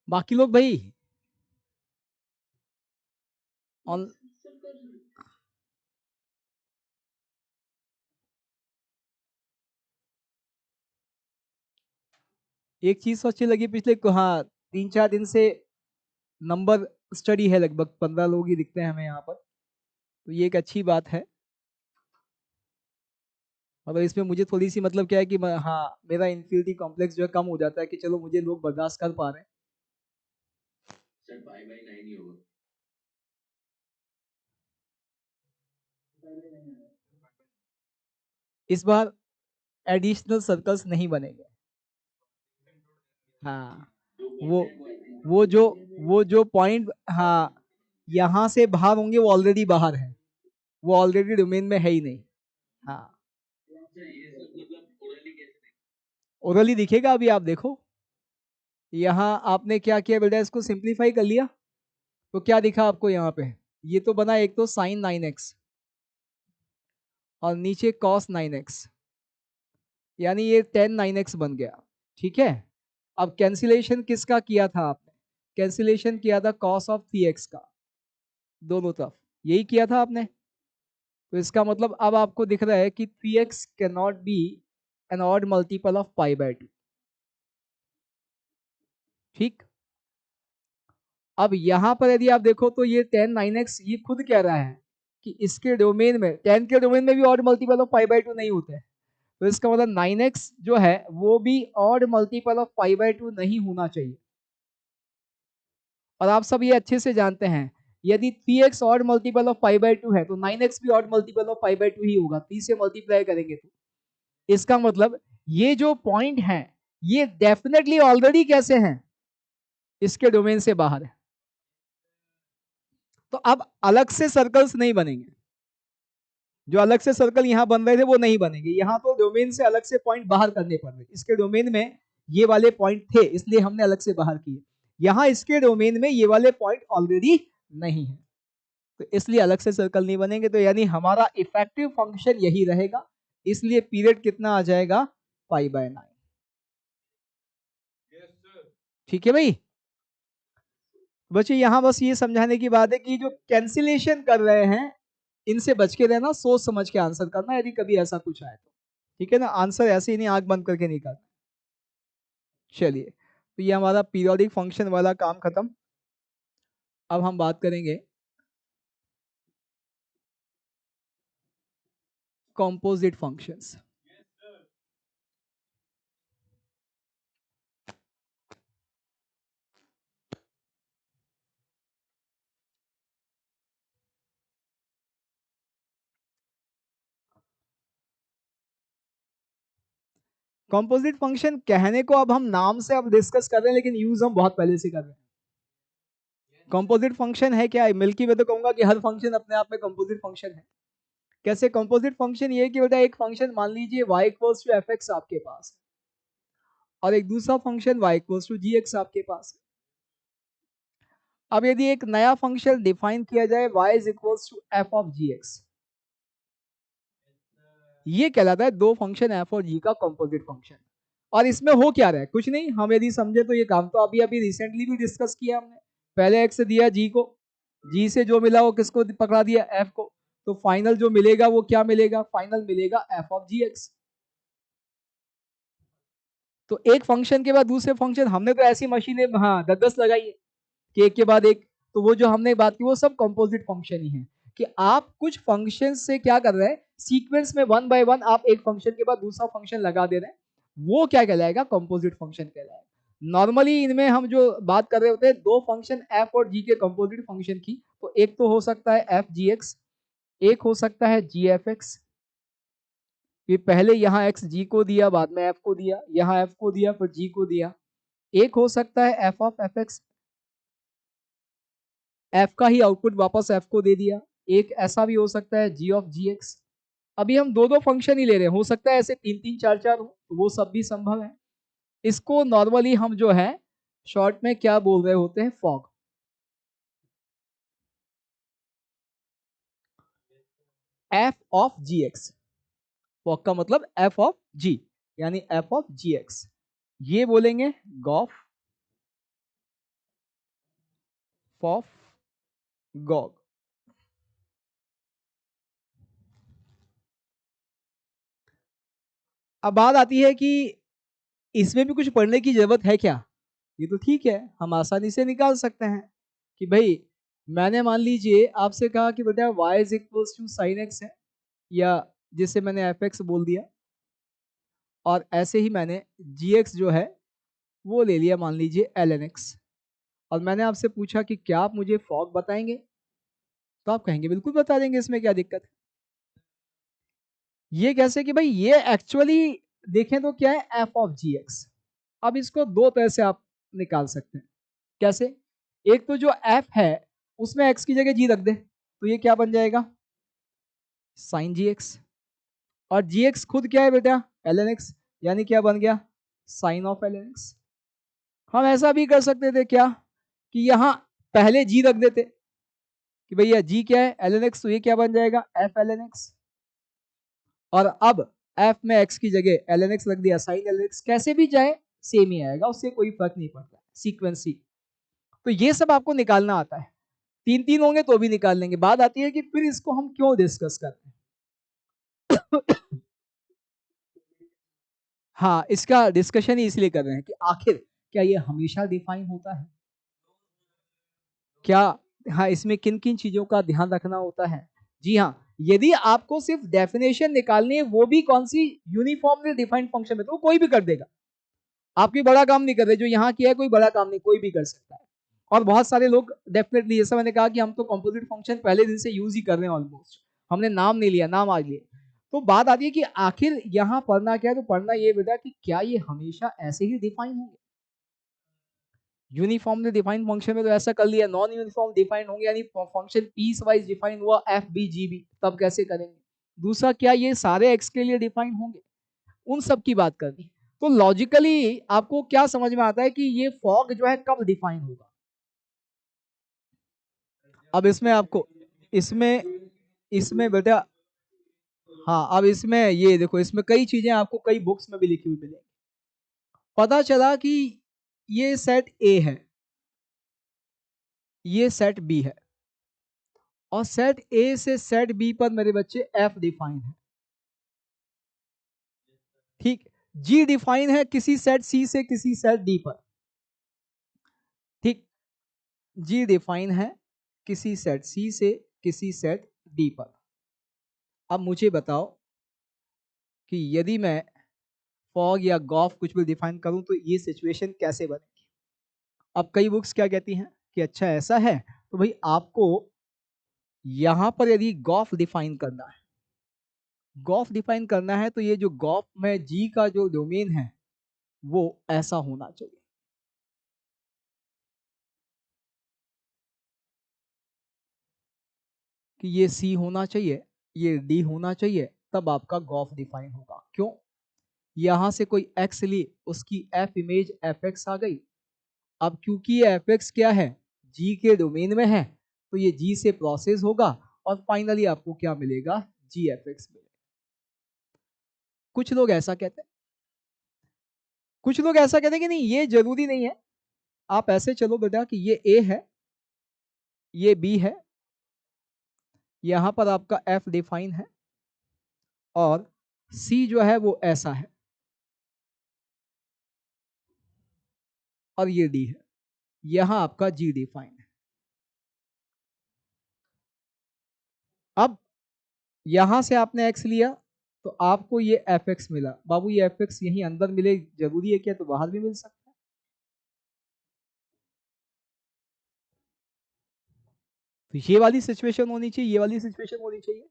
बाकी लोग भाई ऑन एक चीज तो अच्छी लगी पिछले हाँ 3-4 दिन से नंबर स्टडी है, लगभग 15 लोग ही दिखते हैं हमें यहाँ पर, तो ये एक अच्छी बात है। मतलब इसमें मुझे थोड़ी सी मतलब क्या है कि हाँ मेरा इन्फिनिटी कॉम्प्लेक्स जो है कम हो जाता है कि चलो मुझे लोग बर्दाश्त कर पा रहे हैं। सर 5/9 ही होगा। इस बार एडिशनल सर्कल्स नहीं बनेंगे। हाँ वो वो जो पॉइंट हाँ यहाँ से बाहर होंगे वो ऑलरेडी बाहर है, वो ऑलरेडी डोमेन में है ही नहीं। हाँ ओरली दिखेगा, अभी आप देखो यहाँ आपने क्या किया बेटा, इसको सिंप्लीफाई कर लिया तो क्या दिखा आपको यहाँ पे, ये तो बना एक तो sin 9x और नीचे cos 9x, यानी ये tan 9x बन गया। ठीक है, अब कैंसिलेशन किसका किया था आपने, कैंसिलेशन किया था cos ऑफ 3x का, दोनों तरफ यही किया था आपने। तो इसका मतलब अब आपको दिख रहा है कि 3x can not be an odd multiple of π/2। ठीक, अब यहां पर यदि आप देखो तो ये tan 9x ये खुद कह रहा है कि इसके डोमेन में, tan के डोमेन में भी ऑड मल्टीपल ऑफ π/2 नहीं होते हैं, तो इसका मतलब 9x जो है वो भी ऑड मल्टीपल ऑफ π/2 नहीं होना चाहिए। और आप सब ये अच्छे से जानते हैं यदि 3x ऑड मल्टीपल ऑफ π/2 है तो 9x भी ऑड मल्टीपल ऑफ π/2 ही होगा, 3 से मल्टीप्लाई करेंगे तो इसका मतलब ये जो पॉइंट है ये डेफिनेटली ऑलरेडी कैसे हैं, इसके डोमेन से बाहर है। तो अब अलग से सर्कल्स नहीं बनेंगे, जो अलग से सर्कल यहां बन रहे थे वो नहीं बनेंगे, यहां तो डोमेन से अलग से पॉइंट बाहर करने पड़ रहे, इसके डोमेन में ये वाले पॉइंट थे इसलिए हमने अलग से बाहर किए, यहां इसके डोमेन में ये वाले पॉइंट ऑलरेडी नहीं है तो इसलिए अलग से सर्कल नहीं बनेंगे, तो यानी हमारा इफेक्टिव फंक्शन यही रहेगा, इसलिए पीरियड कितना आ जाएगा π/9। ठीक है भाई, बच्चे यहां बस ये समझाने की बात है कि जो कैंसिलेशन कर रहे हैं इनसे बच के रहना, सोच समझ के आंसर करना यदि कभी ऐसा कुछ आए तो, ठीक है ना, आंसर ऐसे ही नहीं आंख बंद करके नहीं करना। चलिए, तो ये हमारा पीरियोडिक फंक्शन वाला काम खत्म। अब हम बात करेंगे कॉम्पोजिट फंक्शंस। कॉम्पोजिट फंक्शन कहने को अब हम नाम से अब डिस्कस कर रहे हैं लेकिन यूज हम बहुत पहले से कर रहे हैं। कॉम्पोजिट फंक्शन है क्या, मिल्की वे तो कहूंगा कि हर फंक्शन अपने आप में कॉम्पोजिट फंक्शन है। कैसे कॉम्पोजिट फंक्शन, ये कि बेटा एक फंक्शन मान लीजिए y इक्वल्स टू fx आपके पास और एक दूसरा function y equals to gx आपके पास। अब यदि एक नया फंक्शन डिफाइन किया जाए y is equals to f of gx, ये कहलाता है दो फंक्शन f और g का कॉम्पोजिट फंक्शन। और इसमें हो क्या रहा है, कुछ नहीं, हम यदि समझे तो ये काम तो अभी अभी रिसेंटली भी डिस्कस किया हमने, पहले x दिया g को, g से जो मिला वो किसको पकड़ा दिया, f को, तो फाइनल जो मिलेगा वो क्या मिलेगा, फाइनल मिलेगा f ऑफ gx। तो एक फंक्शन के बाद दूसरे फंक्शन, हमने तो ऐसी मशीनें हाँ 10-10 लगाई है कि एक के बाद एक, तो वो जो हमने बात की वो सब कंपोजिट फंक्शन ही है कि आप कुछ फंक्शन से क्या कर रहे हैं, सीक्वेंस में 1 बाय 1 आप एक फंक्शन के बाद दूसरा फंक्शन लगा दे रहे हैं, वो क्या कहलाएगा, कंपोजिट फंक्शन कहलाएगा। नॉर्मली इनमें हम जो बात कर रहे होते हैं दो फंक्शन f और g के कंपोजिट फंक्शन की, तो एक तो हो सकता है f gx, एक हो सकता है g fx। ये पहले यहाँ x g को दिया, बाद में f को दिया, यहाँ f को दिया फिर g को दिया। एक हो सकता है f ऑफ fx, f का ही आउटपुट वापस f को दे दिया। एक ऐसा भी हो सकता है g ऑफ gx। अभी हम दो दो फंक्शन ही ले रहे हैं, हो सकता है ऐसे 3-3 4-4 हो, तो वो सब भी संभव है। इसको नॉर्मली हम जो है शॉर्ट में क्या बोल रहे होते हैं, fog. f of gx, fog का मतलब f ऑफ g, यानी f ऑफ gx, ये बोलेंगे गॉफ फॉफ गॉग। अब बात आती है कि इसमें भी कुछ पढ़ने की जरूरत है क्या? ये तो ठीक है, हम आसानी से निकाल सकते हैं कि भाई मैंने मान लीजिए आपसे कहा कि बेटा y is equals to sine X है, या जिसे मैंने एफ एक्स बोल दिया, और ऐसे ही मैंने जी एक्स जो है वो ले लिया मान लीजिए एल एन एक्स, और मैंने आपसे पूछा कि क्या आप मुझे फॉग बताएंगे, तो आप कहेंगे बिल्कुल बता देंगे, इसमें क्या दिक्कत है। ये कैसे कि भाई ये एक्चुअली देखें तो क्या है, एफ ऑफ जी एक्स। अब इसको दो तरह से आप निकाल सकते हैं। कैसे? एक तो जो एफ है उसमें एक्स की जगह जी रख दे, तो ये क्या बन जाएगा, साइन जी एक्स। और जी एक्स खुद क्या है बेटा, एल एन एक्स, यानी क्या बन गया, sine of L N X. हम ऐसा भी कर सकते थे क्या कि यहाँ पहले जी रख देते कि भैया जी क्या है, एल एन एक्स, तो ये क्या बन जाएगा, एफ एल एन एक्स। और अब एफ में एक्स की जगह एल एन एक्स रख दिया, साइन एल एन एक्स, कैसे भी जाए सेम ही आएगा, उससे कोई फर्क नहीं पड़ता, सीक्वेंस ही। तो ये सब आपको निकालना आता है, तीन तीन होंगे तो भी निकाल लेंगे। बात आती है कि फिर इसको हम क्यों डिस्कस करते हैं। हाँ, इसका डिस्कशन ही इसलिए कर रहे हैं कि आखिर क्या ये हमेशा डिफाइन होता है, क्या, हाँ, इसमें किन किन चीजों का ध्यान रखना होता है। जी हाँ, यदि आपको सिर्फ डेफिनेशन निकालनी है, वो भी कौन सी, यूनिफॉर्मली डिफाइंड फंक्शन में, तो कोई भी कर देगा, आपकी बड़ा काम नहीं कर रहे, जो यहाँ किया है कोई बड़ा काम नहीं, कोई भी कर सकता है। और बहुत सारे लोग डेफिनेटली, जैसा मैंने कहा कि हम तो कंपोजिट फंक्शन पहले दिन से यूज ही कर रहे हैं ऑलमोस्ट, हमने नाम नहीं लिया, नाम आज लिए। तो बात आती है कि आखिर यहाँ पढ़ना क्या है, तो पढ़ना ये बेटा कि क्या ये हमेशा ऐसे ही डिफाइन होंगे। यूनिफॉर्मली डिफाइंड फंक्शन में तो ऐसा कर लिया, नॉन यूनिफॉर्म डिफाइंड होंगे, यानी फंक्शन पीस वाइज डिफाइन हुआ एफ बी जी बी, तब कैसे करेंगे। दूसरा, क्या ये सारे एक्स के लिए डिफाइन होंगे, उन सब की बात करनी। तो लॉजिकली आपको क्या समझ में आता है कि ये फॉग जो है कब डिफाइन होगा। अब इसमें आपको, इसमें इसमें बेटा, हाँ, अब इसमें ये देखो, इसमें कई चीजें आपको कई बुक्स में भी लिखी हुई मिलेगी। पता चला कि ये सेट ए है, ये सेट बी है, और सेट ए से सेट बी पर मेरे बच्चे एफ डिफाइन है, ठीक। जी डिफाइन है किसी सेट सी से किसी सेट डी पर, ठीक। जी डिफाइन है किसी सेट सी से किसी सेट डी पर। अब मुझे बताओ कि यदि मैं फॉग या गॉफ कुछ भी डिफाइन करूं तो ये सिचुएशन कैसे बनेगी। अब कई बुक्स क्या कहती हैं कि अच्छा ऐसा है, तो भाई आपको यहां पर यदि गॉफ डिफाइन करना है, गॉफ डिफाइन करना है, तो ये जो गॉफ में जी का जो डोमेन है वो ऐसा होना चाहिए, कि ये सी होना चाहिए, ये डी होना चाहिए, तब आपका गॉफ डिफाइन होगा। क्यों, यहां से कोई एक्स ली, उसकी एफ इमेज एफ एक्स आ गई। अब क्योंकि ये एफ एक्स क्या है, जी के डोमेन में है, तो ये जी से प्रोसेस होगा, और फाइनली आपको क्या मिलेगा, जी एफ एक्स मिलेगा। कुछ लोग ऐसा कहते हैं, कुछ लोग ऐसा कहते हैं कि नहीं ये जरूरी नहीं है, आप ऐसे चलो बेटा कि ये ए है, ये बी है, यहां पर आपका एफ डिफाइन है, और सी जो है वो ऐसा है, और ये डी है, यहां आपका जी डिफाइन है। अब यहां से आपने एक्स लिया, तो आपको ये एफ एक्स मिला, बाबू ये एफ एक्स यहीं अंदर मिले जरूरी है क्या, तो बाहर भी मिल सकता है। तो ये वाली सिचुएशन होनी चाहिए, ये वाली सिचुएशन होनी चाहिए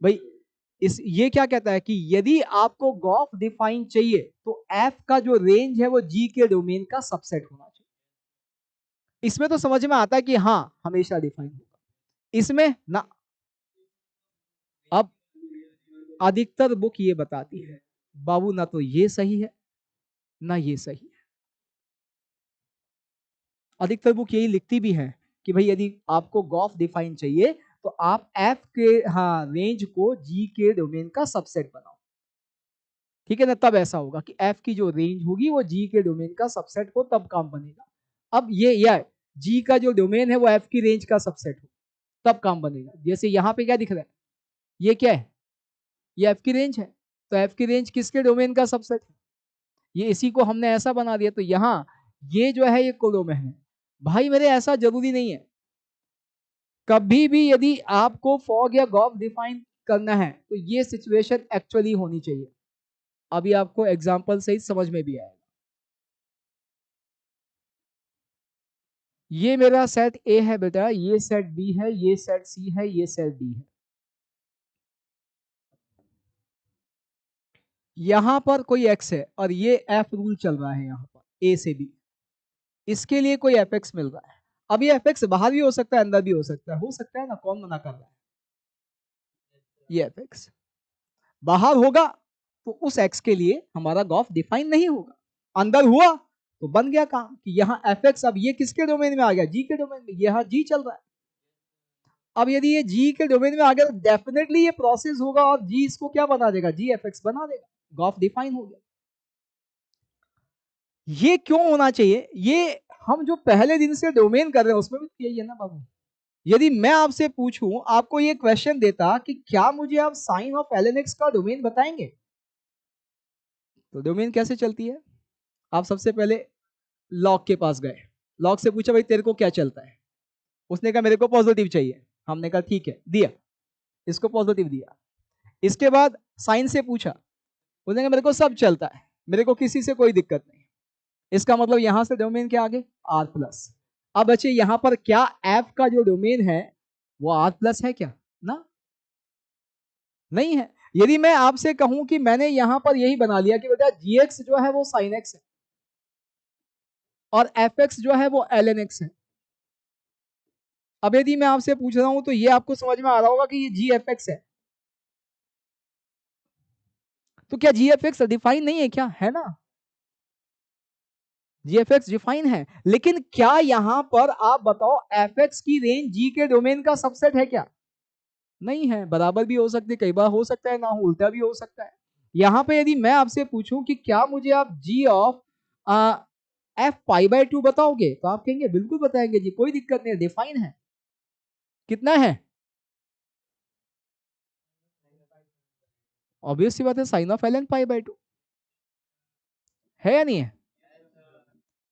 भाई। इस ये क्या कहता है कि यदि आपको गॉफ डिफाइन चाहिए, तो एफ का जो रेंज है वो जी के डोमेन का सबसेट होना चाहिए। इसमें तो समझ में आता है कि हाँ हमेशा डिफाइन होगा, इसमें ना। अब अधिकतर बुक ये बताती है बाबू ना तो ये सही है ना ये सही है, अधिकतर बुक यही लिखती भी है कि भाई यदि आपको गॉफ डिफाइन चाहिए, तो आप एफ के, हाँ, रेंज को जी के डोमेन का सबसेट बनाओ, ठीक है ना, तब ऐसा होगा कि एफ की जो रेंज होगी वो जी के डोमेन का सबसेट हो, तब काम बनेगा। अब ये या जी का जो डोमेन है वो एफ की रेंज का सबसेट हो, तब काम बनेगा। जैसे यहाँ पे क्या दिख रहा है, ये क्या है? ये एफ की रेंज है। तो एफ की रेंज किसके डोमेन का सबसेट है? ये इसी को हमने ऐसा बना दिया। तो यहां ये जो है ये कोडोमेन है। भाई मेरे ऐसा जरूरी नहीं है। कभी भी यदि आपको फॉग या गॉफ डिफाइन करना है तो ये सिचुएशन एक्चुअली होनी चाहिए। अभी आपको एग्जांपल सहित समझ में भी आएगा। ये मेरा सेट ए है बेटा, ये सेट बी है, ये सेट सी है, ये सेट डी है। यहां पर कोई एक्स है और ये एफ रूल चल रहा है यहां पर ए से बी। इसके लिए कोई एफ एक्स मिल रहा है। अब ये एफ एक्स बाहर भी हो सकता है, अंदर भी हो सकता है ना, कौन मना कर रहा है? ये एफ एक्स बाहर होगा तो उस एक्स के लिए हमारा गॉफ डिफाइन नहीं होगा। अंदर हुआ तो बन गया काम कि यहाँ एफ एक्स, अब ये किसके डोमेन में आ गया? जी के डोमेन में। यहाँ जी चल रहा है। अब यदि ये जी के डोमेन में आ गया तो डेफिनेटली ये प्रोसेस होगा और जी इसको क्या बना देगा? जी एफ एक्स बना देगा। गॉफ डिफाइन हो गया। ये क्यों होना चाहिए? ये हम जो पहले दिन से डोमेन कर रहे हैं उसमें भी यही है ना बाबू। यदि मैं आपसे पूछूं, आपको ये क्वेश्चन देता कि क्या मुझे आप साइन ऑफ एलएनएक्स का डोमेन बताएंगे, तो डोमेन कैसे चलती है? आप सबसे पहले लॉग के पास गए, लॉग से पूछा भाई तेरे को क्या चलता है? उसने कहा मेरे को पॉजिटिव चाहिए। हमने कहा ठीक है, दिया, इसको पॉजिटिव दिया। इसके बाद साइन से पूछा, उसने कहा मेरे को सब चलता है, मेरे को किसी से कोई दिक्कत नहीं। इसका मतलब यहां से डोमेन क्या आगे? R plus. अब बच्चे यहां पर क्या एफ का जो डोमेन है वो आर प्लस है क्या? ना, नहीं है। यदि मैं आपसे कहूं कि मैंने यहां पर यही बना लिया कि बेटा जी एक्स जो है वो साइन एक्स है और एफ एक्स जो है वो एल एन एक्स है। अब यदि मैं आपसे पूछ रहा हूं तो ये आपको समझ में आ रहा होगा कि ये जी एफ एक्स है। तो क्या जी एफ एक्स डिफाइन नहीं है क्या? है ना, जी एफ एक्स डिफाइन है। लेकिन क्या यहां पर आप बताओ एफ एक्स की रेंज जी के डोमेन का सबसेट है क्या? नहीं है। बराबर भी हो सकती है, कई बार हो सकता है ना हो, उल्टा भी हो सकता है। यहां पे यदि मैं आपसे पूछूं कि क्या मुझे आप जी ऑफ एफ पाई बाय 2 बताओगे, तो आप कहेंगे बिल्कुल बताएंगे जी, कोई दिक्कत नहीं है, डिफाइन है। कितना है? ऑब्वियस सी बात है, sine of L N pi by 2 है या नहीं है?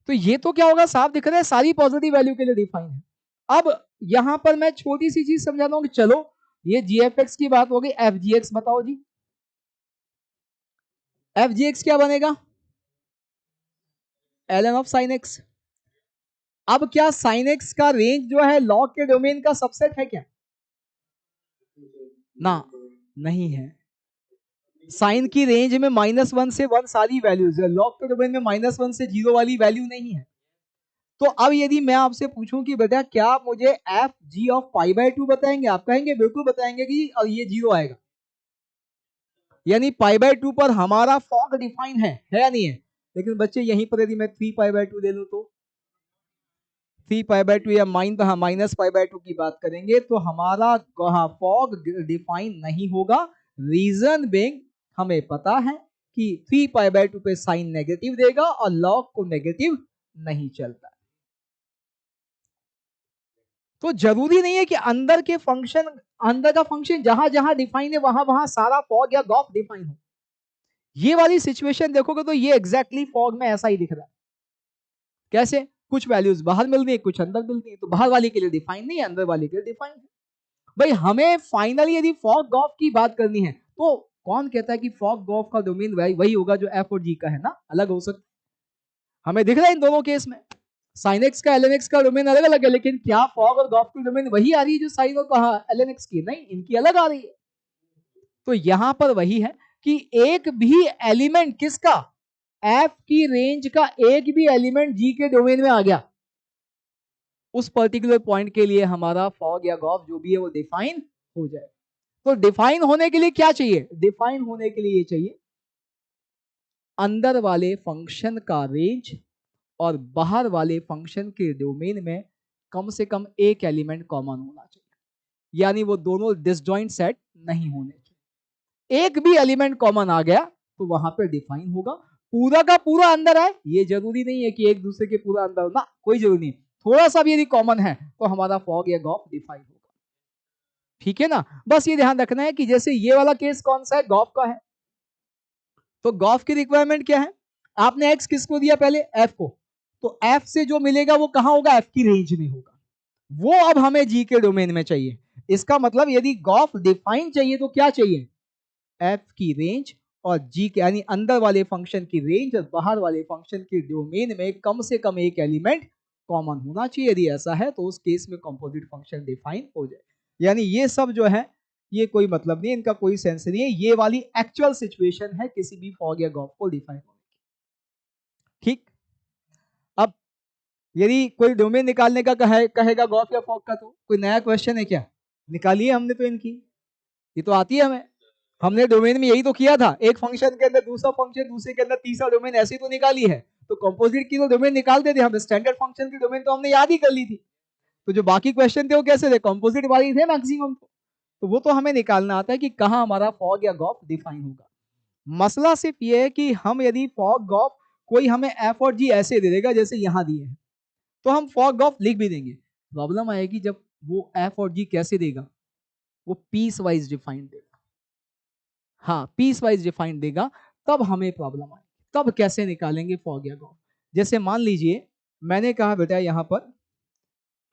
तो ये तो क्या होगा, साफ दिख रहा है सारी पॉजिटिव वैल्यू के लिए डिफाइन है। अब यहां पर मैं छोटी सी चीज समझाता हूं कि चलो ये जी एफ एक्स की बात हो गई, एफ जी एक्स बताओ जी। एफ जी एक्स क्या बनेगा? L N of sine X. अब क्या साइन एक्स का रेंज जो है लॉग के डोमेन का सबसेट है क्या? ना, नहीं है। साइन की रेंज में -1 से 1 सारी वैल्यूज है, लॉग के डोमेन में -1 से 0 वाली वैल्यू नहीं है। तो अब यदि मैं आपसे पूछूं कि बेटा क्या आप मुझे F G of pi by 2 बताएंगे, आप कहेंगे बिल्कुल बताएंगे कि और ये 0 आएगा। यानी पाई बाय 2 पर हमारा फॉग डिफाइन है या नहीं है? लेकिन बच्चे यहीं पर यदि मैं 3 पाई बाय 2 ले लूं तो 3 पाई बाय 2 या माइनस पाई बाय 2 की बात करेंगे तो हमारा फॉग डिफाइन नहीं होगा। रीजन बिंग हमें पता है कि 3 पाई बाय 2 पे साइन नेगेटिव देगा और लॉग को नेगेटिव नहीं चलता। तो जरूरी नहीं है कि अंदर का फंक्शन जहां जहां डिफाइन है वहां वहां सारा फॉग या गॉफ डिफाइन हो। ये वाली सिचुएशन देखोगे तो ये एग्जैक्टली फॉग में ऐसा ही दिख रहा है। कैसे? कुछ वैल्यूज बाहर मिल रही है, कुछ अंदर मिल रही है, तो बाहर वाली के लिए डिफाइन नहीं है, अंदर वाली के लिए डिफाइन है। भाई हमें फाइनली यदि फॉग गॉफ की बात करनी है तो कौन कहता है कि फॉग गॉफ का डोमेन वही होगा जो एफ और जी का है ना? अलग हो सकता है। हमें दिख रहा है इन दोनों केस में साइन एक्स का एल का डोमेन अलग अलग है, लेकिन क्या फॉग और गॉफ की डोमेन वही आ रही है जो साइन और एल की? नहीं, इनकी अलग आ रही है। तो यहां पर वही है कि एक भी एलिमेंट किसका, एफ की रेंज का एक भी एलिमेंट जी के डोमेन में आ गया, उस पर्टिकुलर पॉइंट के लिए हमारा फॉग या गॉफ जो भी है वो डिफाइन हो जाए। तो डिफाइन होने के लिए क्या चाहिए? डिफाइन होने के लिए ये चाहिए अंदर वाले फंक्शन का रेंज और बाहर वाले फंक्शन के डोमेन में कम से कम एक एलिमेंट कॉमन होना चाहिए, यानी वो दोनों डिसजॉइंट सेट नहीं होने चाहिए। एक भी एलिमेंट कॉमन आ गया तो वहां पर डिफाइन होगा। पूरा का पूरा अंदर है ये जरूरी नहीं है कि एक दूसरे के पूरा अंदर ना, कोई जरूरी नहीं। थोड़ा सा भी यदि कॉमन है तो हमारा फॉग या गॉफ डिफाइन होगा। ठीक है ना। बस ये ध्यान रखना है कि जैसे ये वाला केस कौन सा है, गॉफ का है, तो गॉफ की रिक्वायरमेंट क्या है, आपने एक्स किसको दिया पहले, एफ को, तो एफ से जो मिलेगा वो कहां होगा, एफ की रेंज में होगा, वो अब हमें जी के डोमेन में चाहिए। इसका मतलब यदि गॉफ डिफाइन चाहिए तो क्या चाहिए, एफ की रेंज और जी के यानी अंदर वाले फंक्शन की रेंज और बाहर वाले फंक्शन की डोमेन में कम से कम एक एलिमेंट कॉमन होना चाहिए। यदि ऐसा है तो उस केस में कंपोजिट फंक्शन डिफाइन हो जाए। यानी ये सब जो है ये कोई मतलब नहीं, इनका कोई सेंस नहीं है, ये वाली एक्चुअल सिचुएशन है किसी भी फॉग या गॉफ को डिफाइन होने की। ठीक, अब यदि कोई डोमेन निकालने का कहेगा गॉफ या फॉग का, तो कोई नया क्वेश्चन है क्या, निकालिए हमने तो इनकी, ये तो आती है हमें, हमने डोमेन में यही तो किया था, एक फंक्शन के अंदर दूसरा फंक्शन, दूसरे के अंदर तीसरा डोमेन, ऐसे ही तो निकाली है। तो कंपोजिट की तो डोमेन निकालते थे हम, स्टैंडर्ड फंक्शन की डोमेन तो हमने याद ही कर ली थी, तो जो बाकी क्वेश्चन थे वो कैसे थे, कंपोजिट वाली थे मैक्सिमम, तो वो तो हमें निकालना आता है कि कहाँ हमारा फॉग या गॉफ डिफाइन होगा। मसला सिर्फ ये है कि हम यदि फॉग गॉफ कोई हमें एफ और जी ऐसे दे देगा जैसे यहां दिए हैं, तो हम फॉग गॉफ लिख भी देंगे, प्रॉब्लम आएगी जब वो एफ और जी कैसे देगा, वो पीस वाइज डिफाइंड देगा, हाँ पीस वाइज डिफाइंड देगा, तब हमें प्रॉब्लम आएगी, तब कैसे निकालेंगे फॉग या गॉफ। जैसे मान लीजिए मैंने कहा बेटा यहां पर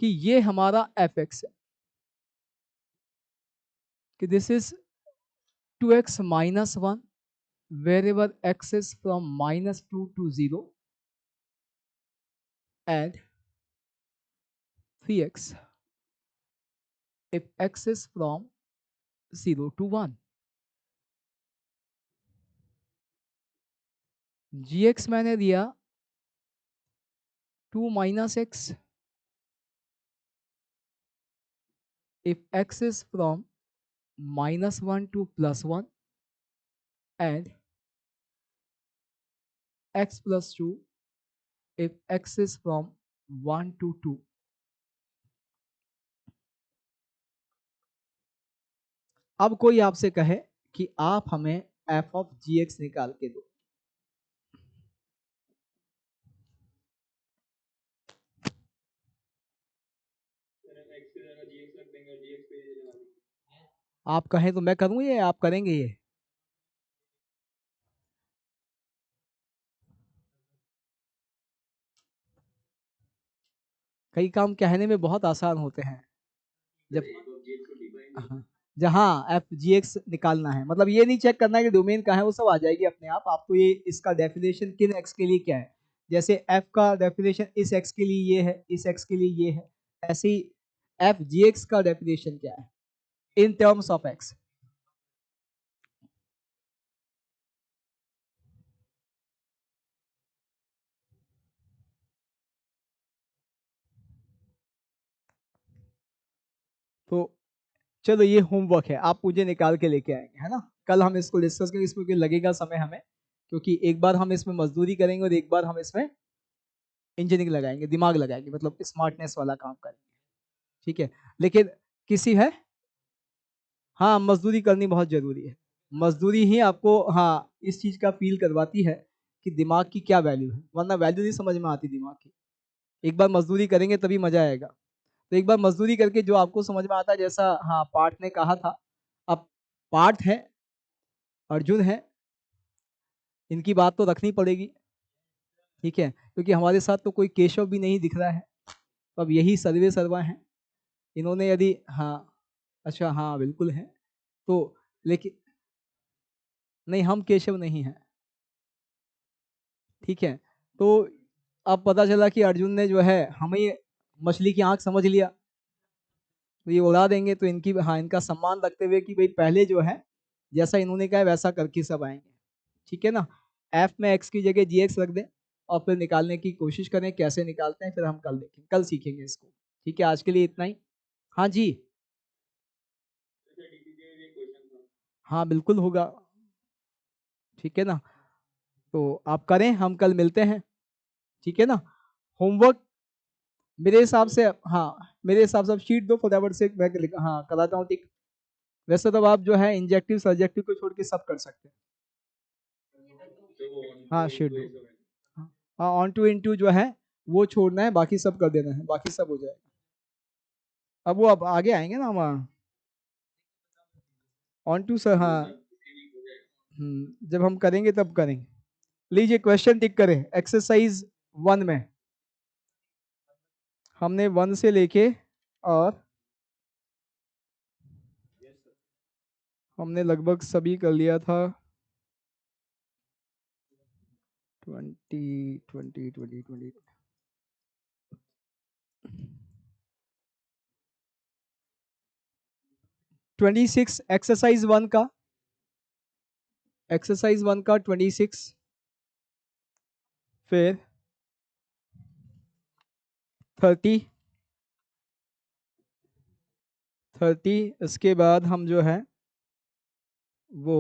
कि ये हमारा एफ एक्स है, कि this is 2x minus 1 wherever x is from -2 to 0 and 3x if x is from 0 to 1। gx मैंने दिया 2 minus x if x is from -1 to +1 and x plus 2 if x is from 1 to 2। अब कोई आपसे कहे कि आप हमें f of gx निकाल के दो, आप कहें तो मैं करूं ये, आप करेंगे ये, कई काम कहने में बहुत आसान होते हैं, जब हाँ, जहाँ एफ जी एक्स निकालना है, मतलब ये नहीं चेक करना है कि डोमेन कहाँ है, वो सब आ जाएगी अपने आप, आपको ये इसका डेफिनेशन किन एक्स के लिए क्या है, जैसे एफ का डेफिनेशन इस एक्स के लिए ये है, इस एक्स के लिए ये है, ऐसे ही एफ जी एक्स का डेफिनेशन क्या है इन टर्म्स ऑफ एक्स। तो चलो ये होमवर्क है, आप मुझे निकाल के लेके आएंगे, है ना, कल हम इसको डिस्कस करेंगे, इसमें लगेगा समय हमें, क्योंकि एक बार हम इसमें मजदूरी करेंगे और एक बार हम इसमें इंजीनियरिंग लगाएंगे, दिमाग लगाएंगे, मतलब स्मार्टनेस वाला काम करेंगे, ठीक है। लेकिन किसी है, हाँ मजदूरी करनी बहुत जरूरी है, मजदूरी ही आपको हाँ इस चीज का फील करवाती है कि दिमाग की क्या वैल्यू है, वरना वैल्यू नहीं समझ में आती दिमाग की। एक बार मजदूरी करेंगे तभी मजा आएगा, तो एक बार मजदूरी करके जो आपको समझ में आता है, जैसा हाँ पार्थ ने कहा था, अब पार्थ है, अर्जुन है, इनकी बात तो रखनी पड़ेगी, ठीक है, क्योंकि हमारे साथ तो कोई केशव भी नहीं दिख रहा है, तो अब यही सर्वे सर्वा है, इन्होंने यदि हाँ, अच्छा हाँ बिल्कुल है, तो लेकिन नहीं हम केशव नहीं हैं, ठीक है, तो अब पता चला कि अर्जुन ने जो है हमें मछली की आंख समझ लिया, तो ये उड़ा देंगे, तो इनकी हाँ इनका सम्मान रखते हुए कि भाई पहले जो है जैसा इन्होंने कहा है वैसा करके सब आएंगे, ठीक है ना, एफ में एक्स की जगह जी एक्स रख दें और फिर निकालने की कोशिश करें, कैसे निकालते हैं फिर हम कल देखेंगे, कल सीखेंगे इसको, ठीक है, आज के लिए इतना ही। हाँ जी, हाँ बिल्कुल होगा, ठीक है ना, तो आप करें, हम कल मिलते हैं, ठीक है ना। होमवर्क मेरे हिसाब से, हाँ मेरे हिसाब से आप शीट दो फटाफट से, मैं हाँ कराता हूँ, ठीक, वैसे तो आप जो है इंजेक्टिव सब्जेक्टिव को छोड़ के सब कर सकते हैं, हाँ शीट दो, हाँ ऑन टू इनटू जो है वो छोड़ना है, बाकी सब कर देना है, बाकी सब हो जाएगा। अब वो अब आगे आएंगे ना हम, ऑन टू सर, हाँ। जब हम करेंगे तब करेंगे। लीजिए क्वेश्चन टिक करें। एक्सरसाइज 1 में हमने 1 से लेके और हमने लगभग सभी कर लिया था। 20 26 एक्सरसाइज 1 का, एक्सरसाइज 1 का 26, फिर 30, 30 इसके बाद हम जो है वो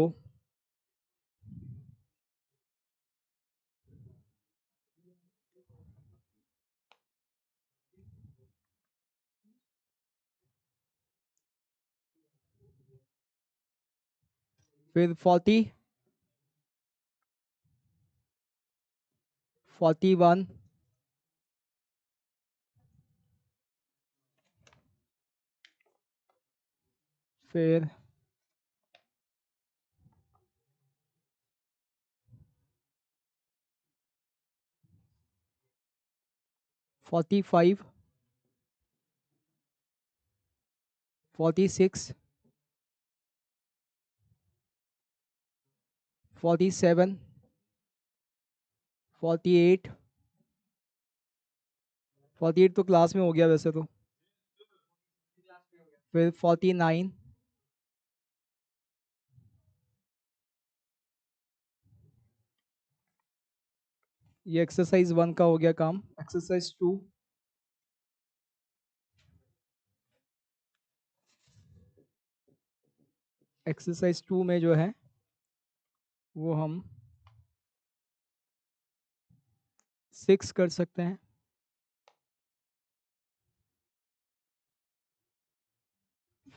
फिर 40, 41, फिर 45, 46, 47, 48, 48 तो क्लास में हो गया वैसे तो, फिर 49, ये एक्सरसाइज 1 का हो गया काम। एक्सरसाइज 2, एक्सरसाइज 2 में जो है वो हम 6 कर सकते हैं,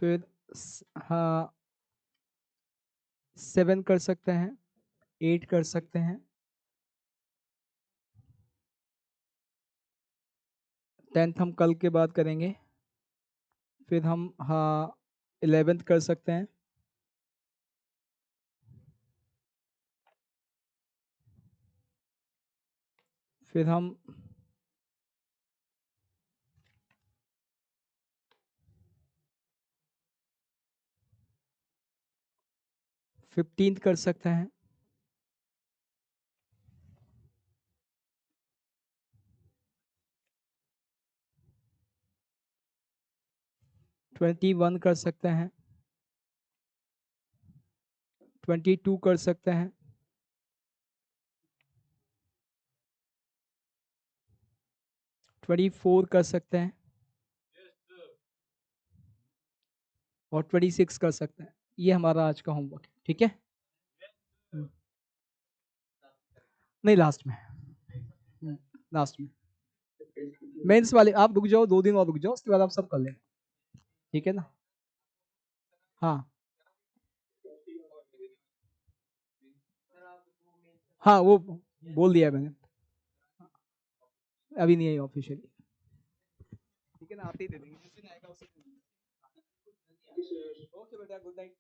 फिर हाँ 7 कर सकते हैं, 8 कर सकते हैं, 10th हम कल के बाद करेंगे, फिर हम हाँ 11th कर सकते हैं, फिर हम 15th कर सकते हैं, 21 कर सकते हैं, 22 कर सकते हैं, 24 कर सकते हैं और 26 कर सकते हैं। ये हमारा आज का होमवर्क है, ठीक है। नहीं लास्ट में, लास्ट में मेंस वाले आप रुक जाओ, 2 दिन और रुक जाओ, उसके बाद आप सब कर लेना, ठीक है ना। हाँ हाँ वो बोल दिया है मैंने, अभी नहीं आई ऑफिशियली, ठीक है ना, आते ही दे देंगे, जिस दिन आएगा उसे। ओके बेटा, गुड नाइट।